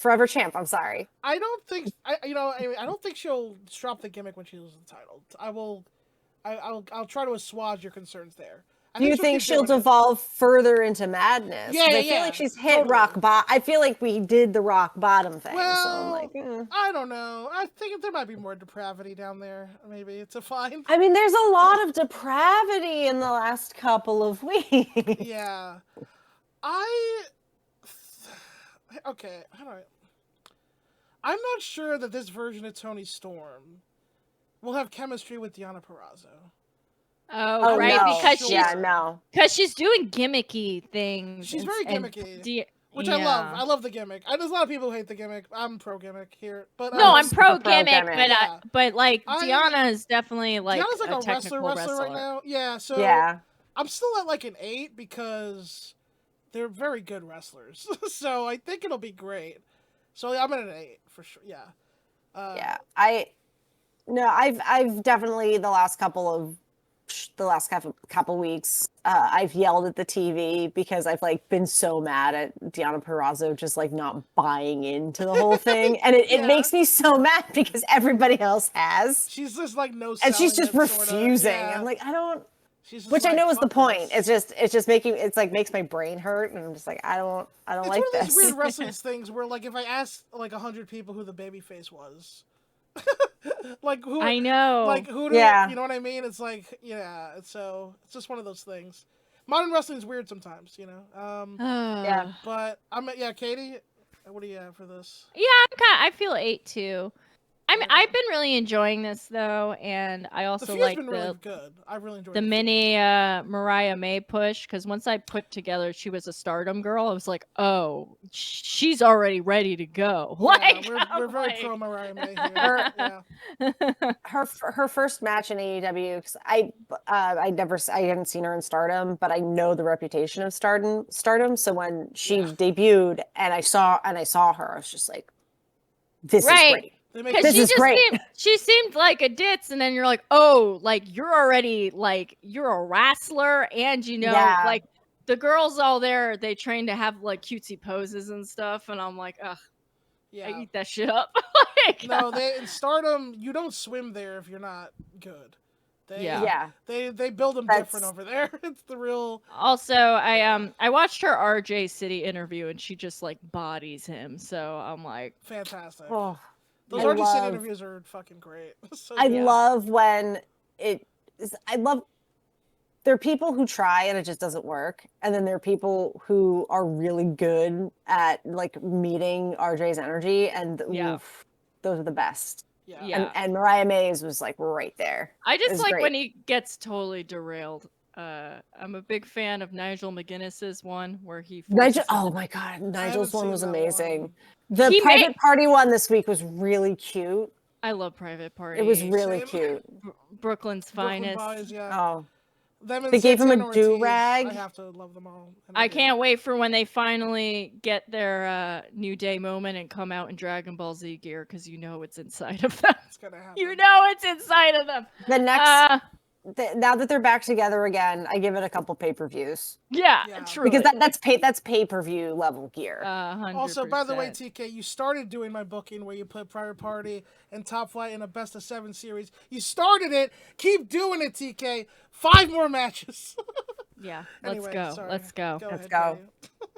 forever champ. I'm sorry. I don't think I don't think she'll drop the gimmick when she loses the title. I'll try to assuage your concerns there. Do you think she'll devolve further into madness? Yeah, I feel like she's hit rock bottom. I feel like we did the rock bottom thing. Well, so I'm like, I don't know. I think there might be more depravity down there. Maybe it's a fine. I mean, there's a lot of depravity in the last couple of weeks. Yeah. Okay, how do I'm not sure that this version of Toni Storm will have chemistry with Deonna Purrazzo. Oh, right, no. Because she's doing gimmicky things. She's very gimmicky, which I love. I love the gimmick. There's a lot of people who hate the gimmick. I'm pro gimmick here, but no, I'm pro gimmick. But like Deonna is definitely like Deonna's like a wrestler right now. Yeah, so I'm still at like an 8 because they're very good wrestlers. So I think it'll be great. So I'm at an 8 for sure. Yeah. I've definitely the last couple weeks, I've yelled at the TV because I've like been so mad at Deonna Purrazzo just like not buying into the whole thing, and it makes me so mad because everybody else has. She's just like and she's just refusing. I'm like, I don't. Which I know is the point. It's just makes my brain hurt, and I'm just like, I don't like this. It's one of those weird wrestling things where like if I asked like 100 people who the babyface was. Like who I know, like who do you know what I mean? It's like it's just one of those things. Modern wrestling is weird sometimes, but Katie, what do you have for this? Yeah, I feel 8 too. I've been really enjoying this though, and I also like been really good. I really enjoyed the mini Mariah May push, because once I put together she was a Stardom girl, I was like, oh, she's already ready to go. Yeah, like we're very pro Mariah May here. Her first match in AEW, because I hadn't seen her in Stardom, but I know the reputation of Stardom. So when she debuted and I saw her, I was just like, this is great. Because she seemed like a ditz, and then you're like, oh, like you're already like you're a wrestler, and like the girls all there, they train to have like cutesy poses and stuff, and I'm like, ugh, I eat that shit up. No, in Stardom, you don't swim there if you're not good. They build them different over there. It's the real. Also, I watched her RJ City interview, and she just like bodies him, so I'm like, fantastic. Oh. Those RJ City interviews are fucking great. Love when there are people who try and it just doesn't work, and then there are people who are really good at like meeting RJ's energy, and those are the best. And Mariah May's was like right there. I just like when he gets totally derailed. I'm a big fan of Nigel McGuinness's one where he. Oh my god, Nigel's one was amazing. The Private Party one this week was really cute. I love Private Party. It was really cute. Brooklyn's finest. Oh. They gave him a do-rag. I have to love them all. I can't wait for when they finally get their New Day moment and come out in Dragon Ball Z gear, because you know it's inside of them. It's gonna happen. You know it's inside of them. The next... now that they're back together again, I give it a couple pay-per-views. Yeah, true. Because that's pay-per-view level gear. 100%. Also, by the way, TK, you started doing my booking where you put Private Party and Top Flight in a best of 7 series. You started it. Keep doing it, TK. 5 more matches. Yeah, let's go. Let's go. Let's go.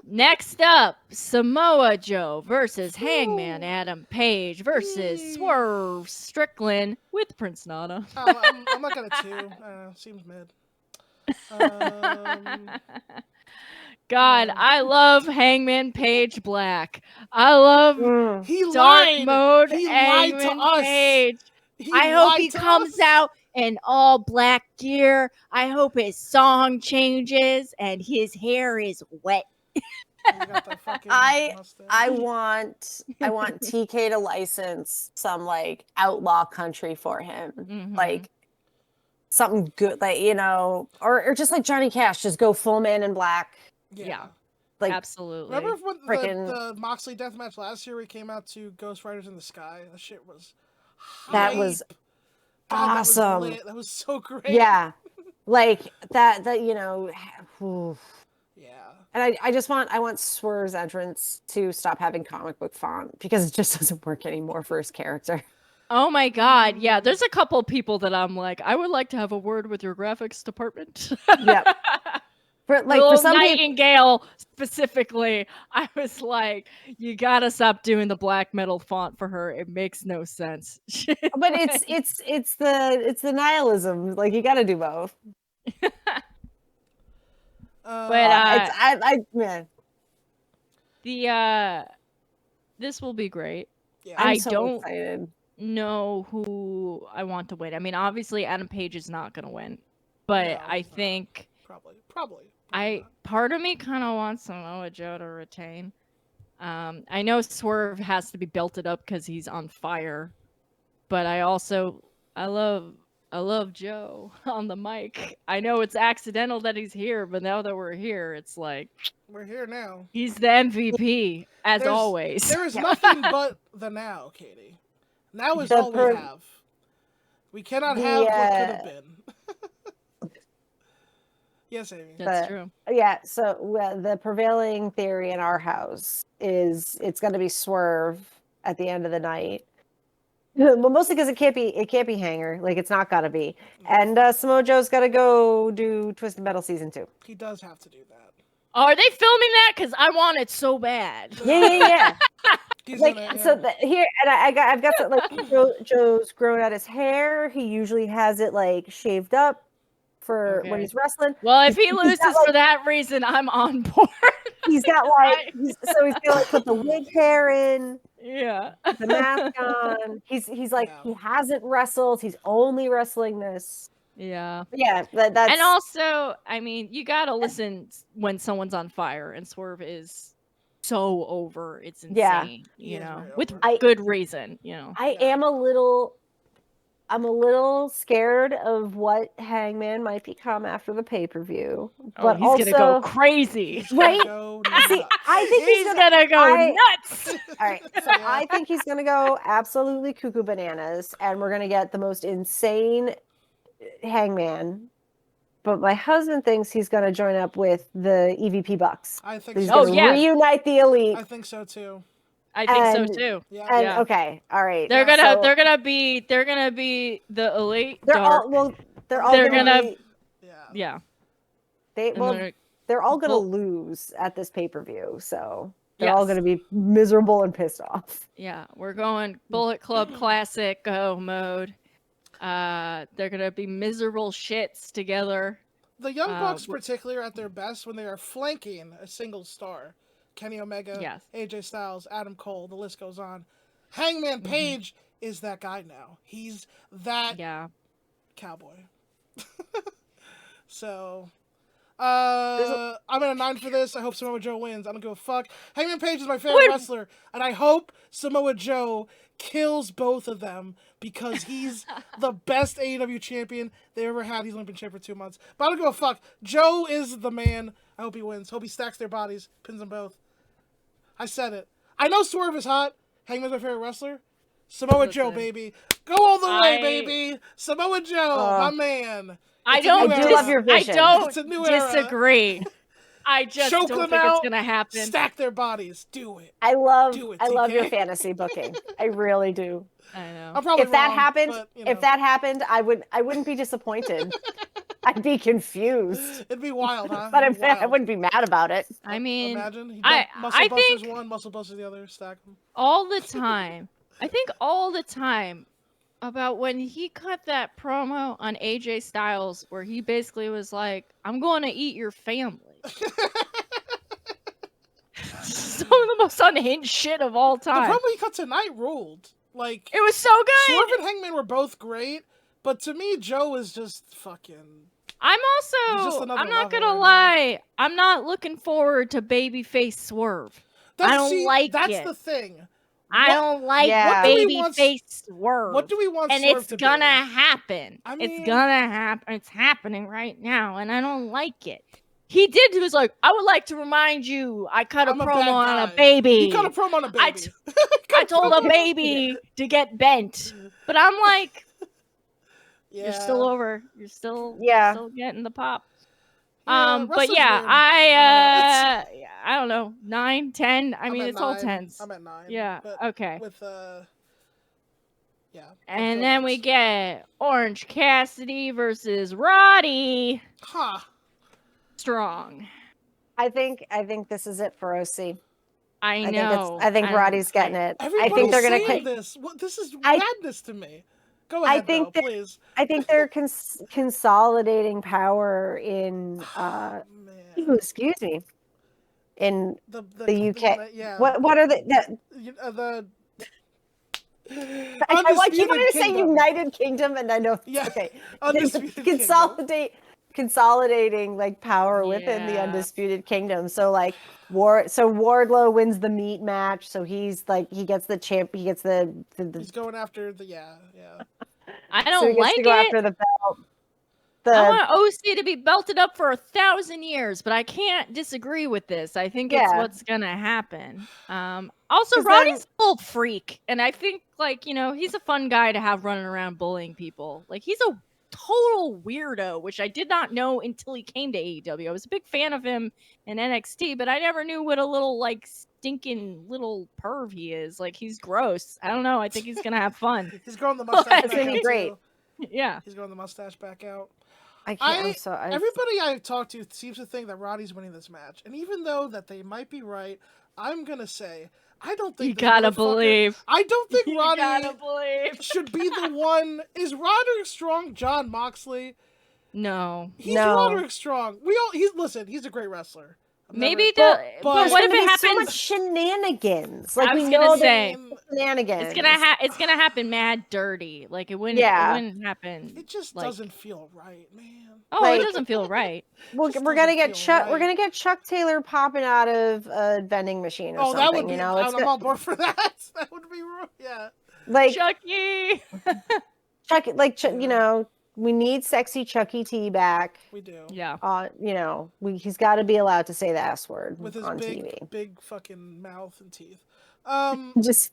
Next up, Samoa Joe versus Hangman Adam Page versus Swerve Strickland with Prince Nana. I'm not gonna 2. Seems mid. God, I love Hangman Page Black. I love Dark Mode Hangman Page. I hope he comes out in all black gear. I hope his song changes and his hair is wet. I want TK to license some like outlaw country for him, like something good, like or just like Johnny Cash, just go full Man in Black. Yeah, like absolutely. Remember when the Moxley deathmatch last year? We came out to Ghost Riders in the Sky. That shit was that was awesome. That was so great. Yeah, like that. And I want Swerve's entrance to stop having comic book font, because it just doesn't work anymore for his character. Oh my god, yeah. There's a couple people that I'm like, I would like to have a word with your graphics department. Yep. For some Nightingale specifically, I was like, you gotta stop doing the black metal font for her. It makes no sense. But it's the nihilism. Like, you gotta do both. This will be great. Yeah, I don't excited. Know who I want to win. I mean, obviously Adam Page is not going to win, but I think probably part of me kind of wants Samoa Joe to retain. I know Swerve has to be belted up because he's on fire, but I love Joe on the mic. I know it's accidental that he's here, but now that we're here, it's like we're here now. He's the MVP, as always. There is nothing but the now, Katie. Now is all we have. We cannot have what could have been. Yes, Amy. That's true. Yeah, so the prevailing theory in our house is it's going to be Swerve at the end of the night. Well, mostly because it can't be Hanger. Like, it's not gotta be. And Samoa Joe's gotta go do Twisted Metal Season 2. He does have to do that. Oh, are they filming that? Because I want it so bad. Yeah. I've got that, like, Joe's grown out his hair. He usually has it like shaved up for when he's wrestling. Well, if he loses for that reason, I'm on board. He's got so he's gonna like put the wig hair in. Yeah. The mask on. He's like he hasn't wrestled. He's only wrestling this. Yeah. Yeah, that's. And also, I mean, you gotta listen when someone's on fire, and Swerve is so over. It's insane, you know, with good reason, you know. I am a little scared of what Hangman might become after the pay-per-view. But he's gonna go crazy. Right? See, I think he's gonna go nuts. All right. So I think he's gonna go absolutely cuckoo bananas, and we're gonna get the most insane Hangman. But my husband thinks he's going to join up with the EVP Bucks. I think he's going to reunite the Elite. I think so too. I think so too. Yeah. And okay, all right. They're gonna be the Elite. They're all gonna be, yeah. They're all gonna lose at this pay-per-view, so they're all gonna be miserable and pissed off. Yeah, we're going Bullet Club Classic mode. They're gonna be miserable shits together. The Young Bucks, particularly, are at their best when they are flanking a single star. Kenny Omega, AJ Styles, Adam Cole, the list goes on. Hangman Page is that guy now. He's that cowboy. So, I'm at a 9 for this. I hope Samoa Joe wins. I don't give a fuck. Hangman Page is my favorite wrestler, and I hope Samoa Joe kills both of them because he's the best AEW champion they ever had. He's only been champ for 2 months. But I don't give a fuck. Joe is the man. I hope he wins. Hope he stacks their bodies, pins them both. I said it. I know Swerve is hot. Hangman's my favorite wrestler. Samoa Joe, baby. Go all the way, baby. Samoa Joe, my man. I do love your vision. I don't disagree. I just don't think it's gonna happen. Stack their bodies. Do it. I love your fantasy booking. I really do. I know. I'm probably if that wrong, happened, but, you know. if that happened, I wouldn't be disappointed. I'd be confused. It'd be wild, huh? But I wouldn't be mad about it. I mean, imagine I Busters think one, Muscle Busters the other, stack them all the time. I think all the time about when he cut that promo on AJ Styles, where he basically was like, "I'm going to eat your family." Some of the most unhinged shit of all time. The promo he cut tonight ruled. Like, it was so good. Swerve and Hangman were both great, but to me, Joe is just fucking. I'm not gonna lie. I'm not looking forward to babyface Swerve. That's the thing. I don't like babyface Swerve. What do we want and Swerve it's to gonna be? happen. I mean, it's gonna happen. It's happening right now, and I don't like it. He was like, I would like to remind you, I cut a promo on a baby. He cut a promo on a baby. I told a baby to get bent. But I'm like, you're still over. You're still getting the pop. But yeah, I don't know, 9, 10. I mean, it's 9. All 10s. I'm at 9. Yeah. Okay. With And then we get Orange Cassidy versus Roddy. Huh. Strong. I think this is it for OC. I know. I think Roddy's getting it. I think they're going to this. Well, this is madness to me. Go ahead, please. I think they're consolidating power in. Excuse me. In the UK. What are the I keep wanting to say United Kingdom, and I know. Yeah. Okay. Consolidating like power within the Undisputed Kingdom. So like Wardlow wins the meat match, so he's like he gets the champ. He gets the he's going after the I don't like it. After the belt. I want OC to be belted up for 1,000 years, but I can't disagree with this. I think it's what's gonna happen. Also, Roddy's a little freak, and I think he's a fun guy to have running around bullying people. Like he's a total weirdo, which I did not know until he came to AEW. I was a big fan of him in NXT, but I never knew what a little stinking little perv he is. Like he's gross. I don't know. I think he's gonna have fun. He's growing the mustache back out. Great. Yeah. He's growing the mustache back out. Everybody I've talked to seems to think that Roddy's winning this match, and even though that they might be right, I'm gonna say I don't think you gotta believe. I don't think Roddy should be the one. Is Roderick Strong John Moxley? No, he's Roderick Strong. He's a great wrestler. Maybe but what if it happens? So much shenanigans. Like I was we gonna know say shenanigans. It's gonna happen mad dirty. Like it wouldn't happen. It just like, doesn't feel right, man. Oh, like, it doesn't feel right. We're gonna get Chuck. Right. We're gonna get Chuck Taylor popping out of a vending machine or something. That would be. You know, I'm on board for that. That would be yeah. Like Chucky. Chuck, you know, we need sexy Chucky T back. We do. Yeah. You know, he's got to be allowed to say the S word with his on TV. Big fucking mouth and teeth. He's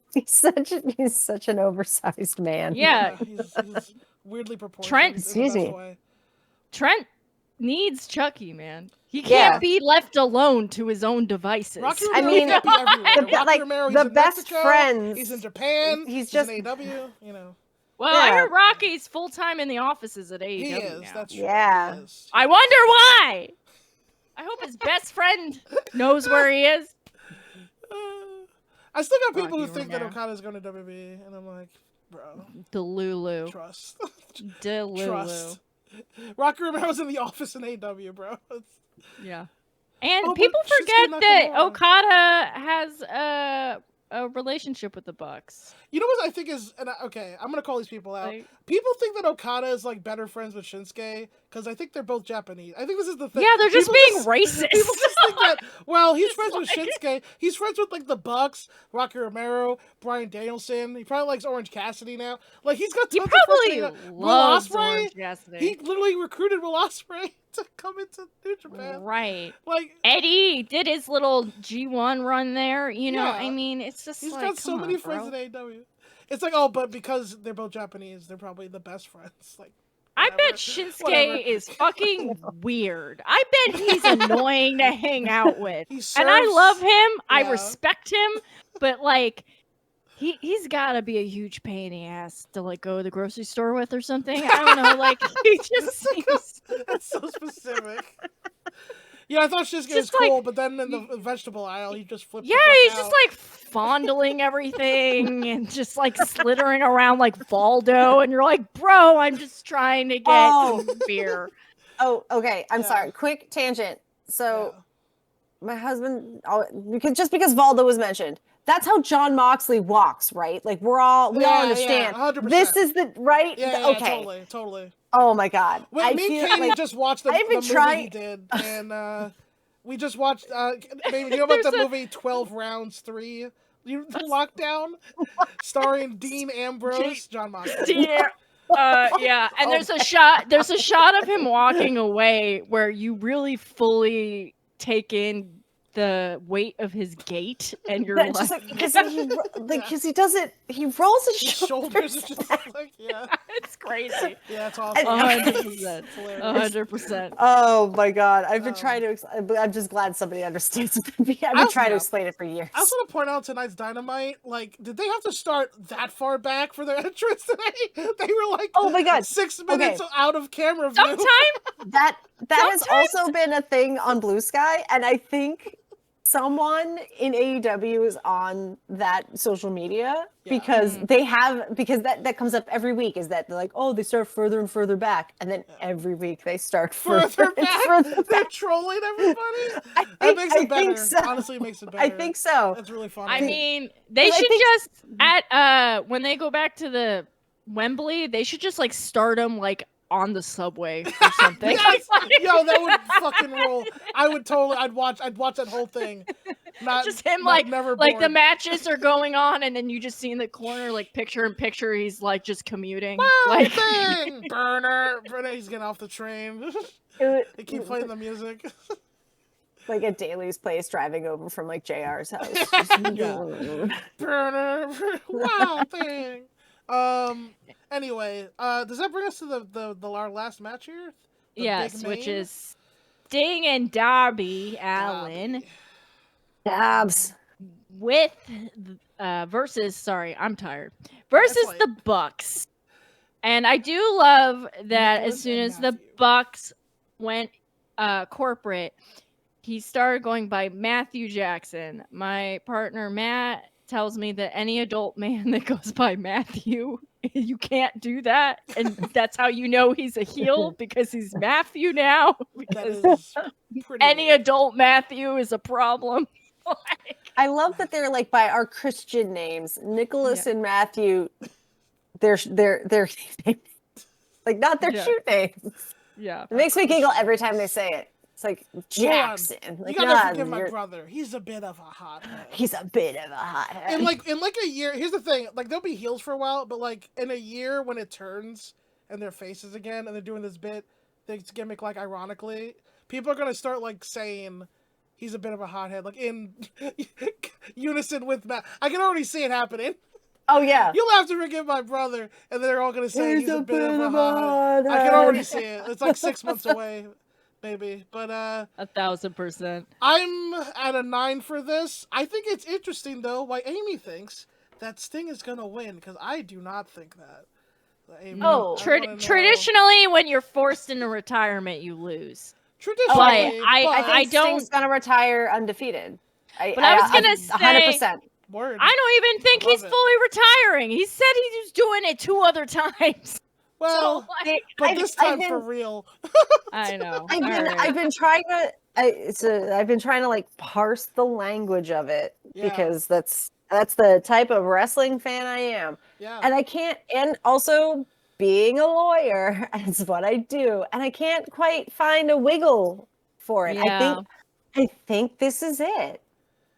such an oversized man. Yeah, he's weirdly proportioned. Trent needs Chucky, man. He can't be left alone to his own devices. Rocky Romero can't be everywhere. The best friends. He's in Japan. He's just in AEW. You know. Well, I heard Rocky's full time in the offices at AEW. He is. Now. That's true. Yeah. I wonder why. I hope his best friend knows where he is. I still got people who think that Okada's going to WWE, and I'm like, bro. Delulu. Trust. Delulu. Trust. Rocky Romero's in the office in AEW, bro. Yeah. And people forget that Okada has a relationship with the Bucks. You know what I think is, and okay, I'm gonna call these people out. People think that Okada is like better friends with Shinsuke because I think they're both Japanese. I think this is the thing. Yeah, they're just being racist. People just think that. Well, he's friends with Shinsuke. He's friends with like the Bucks, Rocky Romero, Bryan Danielson. He probably likes Orange Cassidy now. Like he's got. He probably loves Orange Cassidy. He literally recruited Will Ospreay to come into New Japan. Right. Like Eddie did his little G1 run there. You know, I mean, it's just he's like, got so many friends in AEW. It's like, but because they're both Japanese, they're probably the best friends. Like, whatever. I bet Shinsuke is fucking weird. I bet he's annoying to hang out with. And I love him. Yeah. I respect him. But like, he's got to be a huge pain in the ass to like go to the grocery store with or something. I don't know. Like, he just seems. That's so specific. Yeah, I thought Shinsuke was cool, but then in the vegetable aisle, he just flipped. Yeah, he's just like fondling everything and just like slittering around like Valdo, and you're like, bro, I'm just trying to get beer. Oh, okay. I'm sorry. Quick tangent. So, my husband, because Valdo was mentioned, that's how Jon Moxley walks, right? Like we all understand. 100%. This is the right. Yeah, okay. Totally. Oh my God! Well, me and Katie just watched the movie he did, and we just watched. Maybe you know about the movie 12 Rounds 3? Lockdown, starring Dean Ambrose, Jon Moxley. Yeah, and there's a shot of him walking away where you really fully take in the weight of his gait, and you're like, because he does it, he rolls his shoulders. Are just like, it's crazy. Yeah, it's awesome. 100%. 100%. Oh my God, I've been trying to. I'm just glad somebody understands. I've been trying to explain it for years. I also want to point out tonight's Dynamite. Like, did they have to start that far back for their entrance today? They were like, oh my God, 6 minutes out of camera view. Sometimes that has also been a thing on Blue Sky, and I think someone in AEW is on that social media because that comes up every week. Is that they're like, oh, they start further and further back, and then every week they start further back. They're trolling everybody. That makes it better. So. Honestly, it makes it better. I think so. It's really funny. I mean, they should just when they go back to the Wembley, they should just like start them like on the subway or something. Yes! Yo, that would fucking roll. I'd watch that whole thing. Not just him never like the matches are going on, and then you just see in the corner, like picture in picture, he's like just commuting. Like Burner, he's getting off the train. They keep playing the music. Like at Daly's place, driving over from like JR's house. Burner, wow thing. Anyway, does that bring us to our last match here? Yes, which is Sting and Darby Allin. Dobbs. With versus the Bucks. And I do love that Nicholas as soon as Matthew. The Bucks went corporate, he started going by Matthew Jackson. My partner Matt tells me that any adult man that goes by Matthew, you can't do that, and that's how you know he's a heel, because he's Matthew now. Because any adult Matthew is a problem. I love that they're like by our Christian names, Nicholas and Matthew. They're like not their true names. Yeah, it makes me giggle every time they say it. It's like Jackson. Like, you gotta forgive my brother. He's a bit of a hothead. He's a bit of a hothead. In like a year, here's the thing. Like, they'll be heels for a while, but like in a year when it turns and their faces again, and they're doing this gimmick, like ironically, people are gonna start like saying he's a bit of a hothead, like in unison with Matt. I can already see it happening. Oh yeah. You'll have to forgive my brother, and they're all gonna say he's a bit of a hothead. I can already see it. It's like 6 months away. Maybe, but 1,000%. I'm at a 9 for this. I think it's interesting though why Amy thinks that Sting is gonna win, because I do not think that. Amy, traditionally, when you're forced into retirement, you lose. Traditionally, I think Sting's gonna retire undefeated. I was gonna say 100%. Word. I don't even think he's fully retiring. He said he was doing it 2 other times. Well, so, but this time for real. I know. I've been trying to like parse the language of it because that's the type of wrestling fan I am. Yeah. And I can't, and also being a lawyer is what I do, and I can't quite find a wiggle for it. Yeah. I think this is it.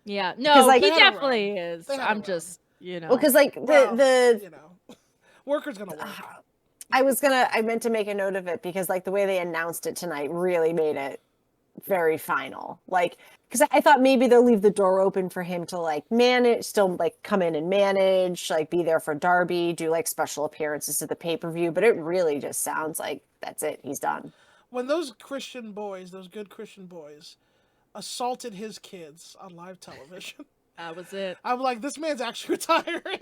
Yeah. No, like, he definitely is. I'm just, Well, because like worker's gonna work. I meant to make a note of it because like the way they announced it tonight really made it very final. Like, because I thought maybe they'll leave the door open for him to like manage, still like come in and manage, like be there for Darby, do like special appearances to the pay-per-view. But it really just sounds like that's it. He's done. When those good Christian boys, assaulted his kids on live television. That was it. I'm like, this man's actually retiring.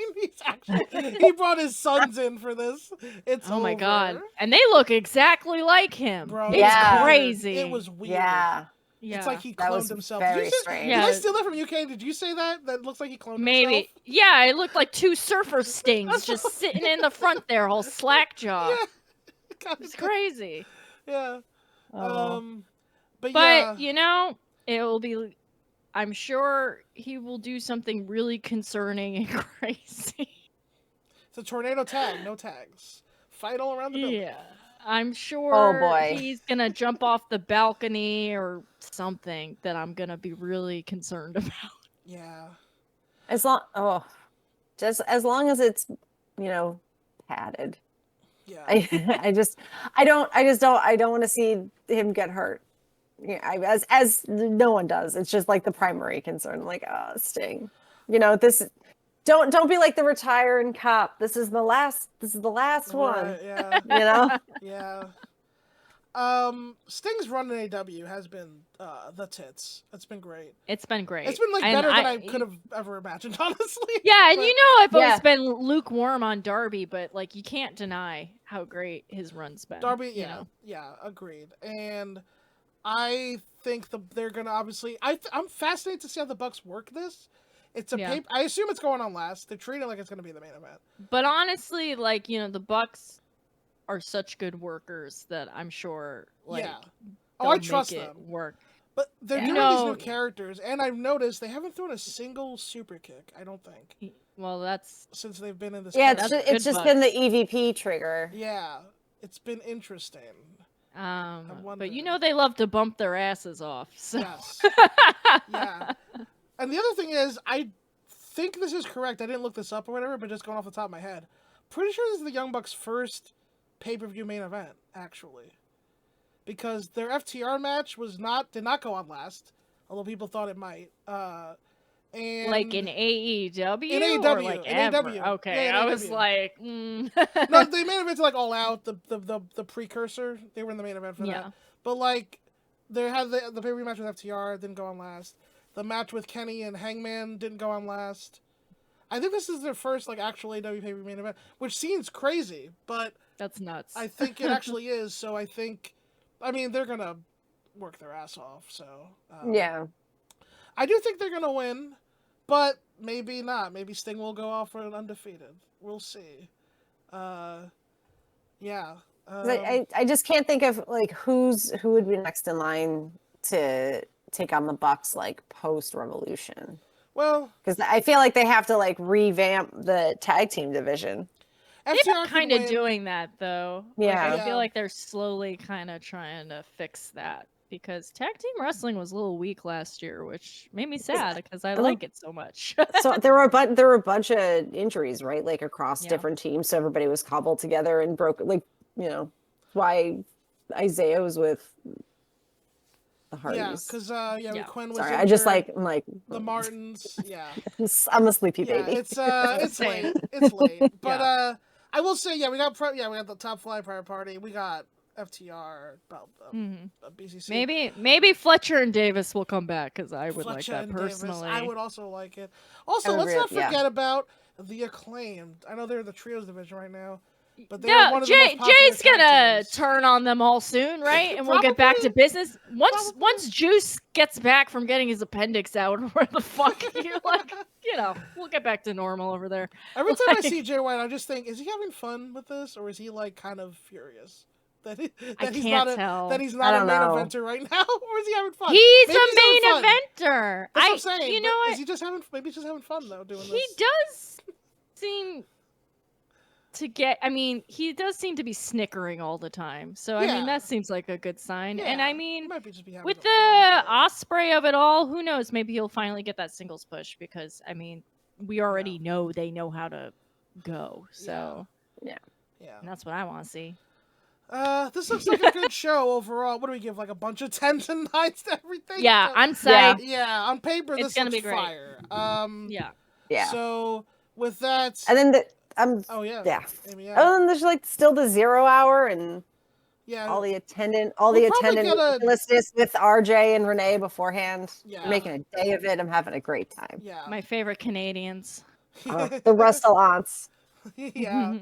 He brought his sons in for this. It's my god, and they look exactly like him. Bro, it's crazy. It was weird. Yeah. It's like he cloned himself. Very strange. Did I steal that from UK? Did you say that? That looks like he cloned himself? Maybe. Yeah, it looked like 2 surfer stings just sitting in the front there, all slack jaw. Yeah. It's crazy. Yeah. But you know, it will be. I'm sure he will do something really concerning and crazy. It's a tornado tag, no tags. Fight all around the building. Yeah. I'm sure boy. he's going to jump off the balcony or something that I'm going to be really concerned about. Yeah. Just as long as it's, padded. Yeah. I don't want to see him get hurt. Yeah, as no one does. It's just like the primary concern. I'm like, Sting. This don't be like the retiring cop. This is the last one. Yeah. Yeah. Sting's run in AEW has been the tits. It's been great. It's been great. It's been like better than I could have ever imagined, honestly. Yeah, and I've always been lukewarm on Darby, but like you can't deny how great his run's been. Darby, yeah, agreed. And I think they're gonna obviously. I'm fascinated to see how the Bucks work this. It's a I assume it's going on last. They're treating it like it's gonna be the main event. But honestly, like the Bucks are such good workers that I'm sure I trust them. Work. But they're doing these new characters, and I've noticed they haven't thrown a single super kick. I don't think. Well, that's since they've been in this. Yeah, it's just been the EVP trigger. Yeah, it's been interesting. But they love to bump their asses off. So. Yes. Yeah. And the other thing is, I think this is correct. I didn't look this up or whatever, but just going off the top of my head, pretty sure this is the Young Bucks' first pay-per-view main event, actually, because their FTR match did not go on last, although people thought it might. And like in AEW? In AEW. Or like in AEW. Okay, yeah, I was like, No, they main event to like All Out, the precursor. They were in the main event for that. But like, they had the pay-per-view match with FTR, didn't go on last. The match with Kenny and Hangman didn't go on last. I think this is their first like actual AEW pay-per-view main event, which seems crazy, but that's nuts. I think it actually is. So they're gonna work their ass off. So I do think they're gonna win, but maybe not. Maybe Sting will go off for an undefeated. We'll see. I just can't think of like who would be next in line to take on the Bucks like post Revolution? Well, because I feel like they have to like revamp the tag team division. They're kind of doing that though. Yeah. Like, I feel like they're slowly kind of trying to fix that because tag team wrestling was a little weak last year, which made me sad because I like it so much. So there were a bunch of injuries, right? Like across different teams, so everybody was cobbled together and broke. Like, you know, why Isaiah was with the Hardys. Yeah, because Quinn was sorry. injured, I just I'm like the Martins. Yeah, I'm a sleepy baby. It's late. It's late. But I will say, we got the Top Fly Prior Party. We got FTR, BCC. Maybe Fletcher and Davis will come back because I would Fletcher like that personally. Davis. I would also like it. Also, let's not forget about the Acclaimed. I know they're the trios division right now. But one of the most popular Jay's gonna teams. Turn on them all soon, right? And we'll get back to business. Once Juice gets back from getting his appendix out, where the fuck we'll get back to normal over there. Every time I see Jay White, I just think, is he having fun with this, or is he like kind of furious that he's not a main eventer right now, or is he having fun? He's a main eventer. That's what I'm saying. You know what? Is he just having? Maybe he's just having fun though doing this. He does seem to get. I mean, he does seem to be snickering all the time. So I mean, that seems like a good sign. Yeah, and I mean, with the Osprey of it all, who knows? Maybe he'll finally get that singles push because I mean, we already know they know how to go. So yeah. And that's what I want to see. This looks like a good show overall. What do we give? Like a bunch of 10s and 9s to everything? Yeah, I'm psyched. Yeah, on paper, it's this gonna looks be great. Fire. Yeah. So with that, and then Amy, other than there's like still the 0 hour and all the attendant listlessness with RJ and Renee beforehand. Yeah. I'm making a day of it. I'm having a great time. Yeah. My favorite Canadians. The Russell aunts. Yeah.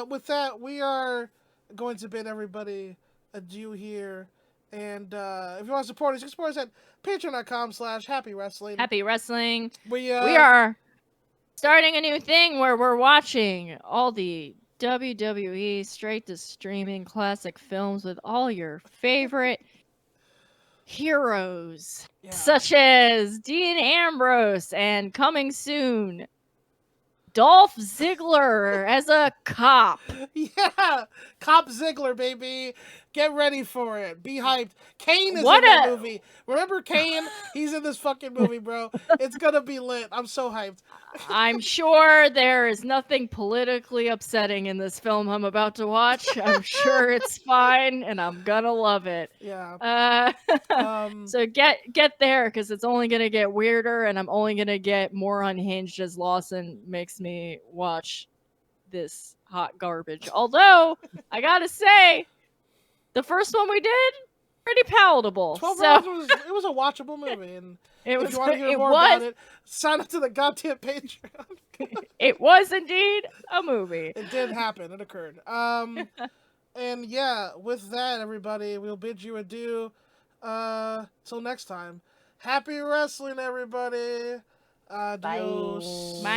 With that, we are going to bid everybody adieu here. And if you want to support us, you can support us at patreon.com/Happy Wrestling. Happy Wrestling. We are starting a new thing where we're watching all the WWE straight to streaming classic films with all your favorite heroes, such as Dean Ambrose, and coming soon, Dolph Ziggler as a cop. Yeah, Cop Ziggler, baby. Get ready for it. Be hyped. Kane is in that movie. Remember Kane? He's in this fucking movie, bro. It's gonna be lit. I'm so hyped. I'm sure there is nothing politically upsetting in this film I'm about to watch. I'm sure it's fine, and I'm gonna love it. Yeah. So get there, because it's only gonna get weirder, and I'm only gonna get more unhinged as Lawson makes me watch this hot garbage. Although I gotta say, the first one we did, pretty palatable. 12 rounds it was a watchable movie, and if you want to hear more about it, sign up to the goddamn Patreon. It was indeed a movie. It did happen. It occurred. And yeah, with that, everybody, we'll bid you adieu. Till next time. Happy wrestling, everybody. Adios. Bye.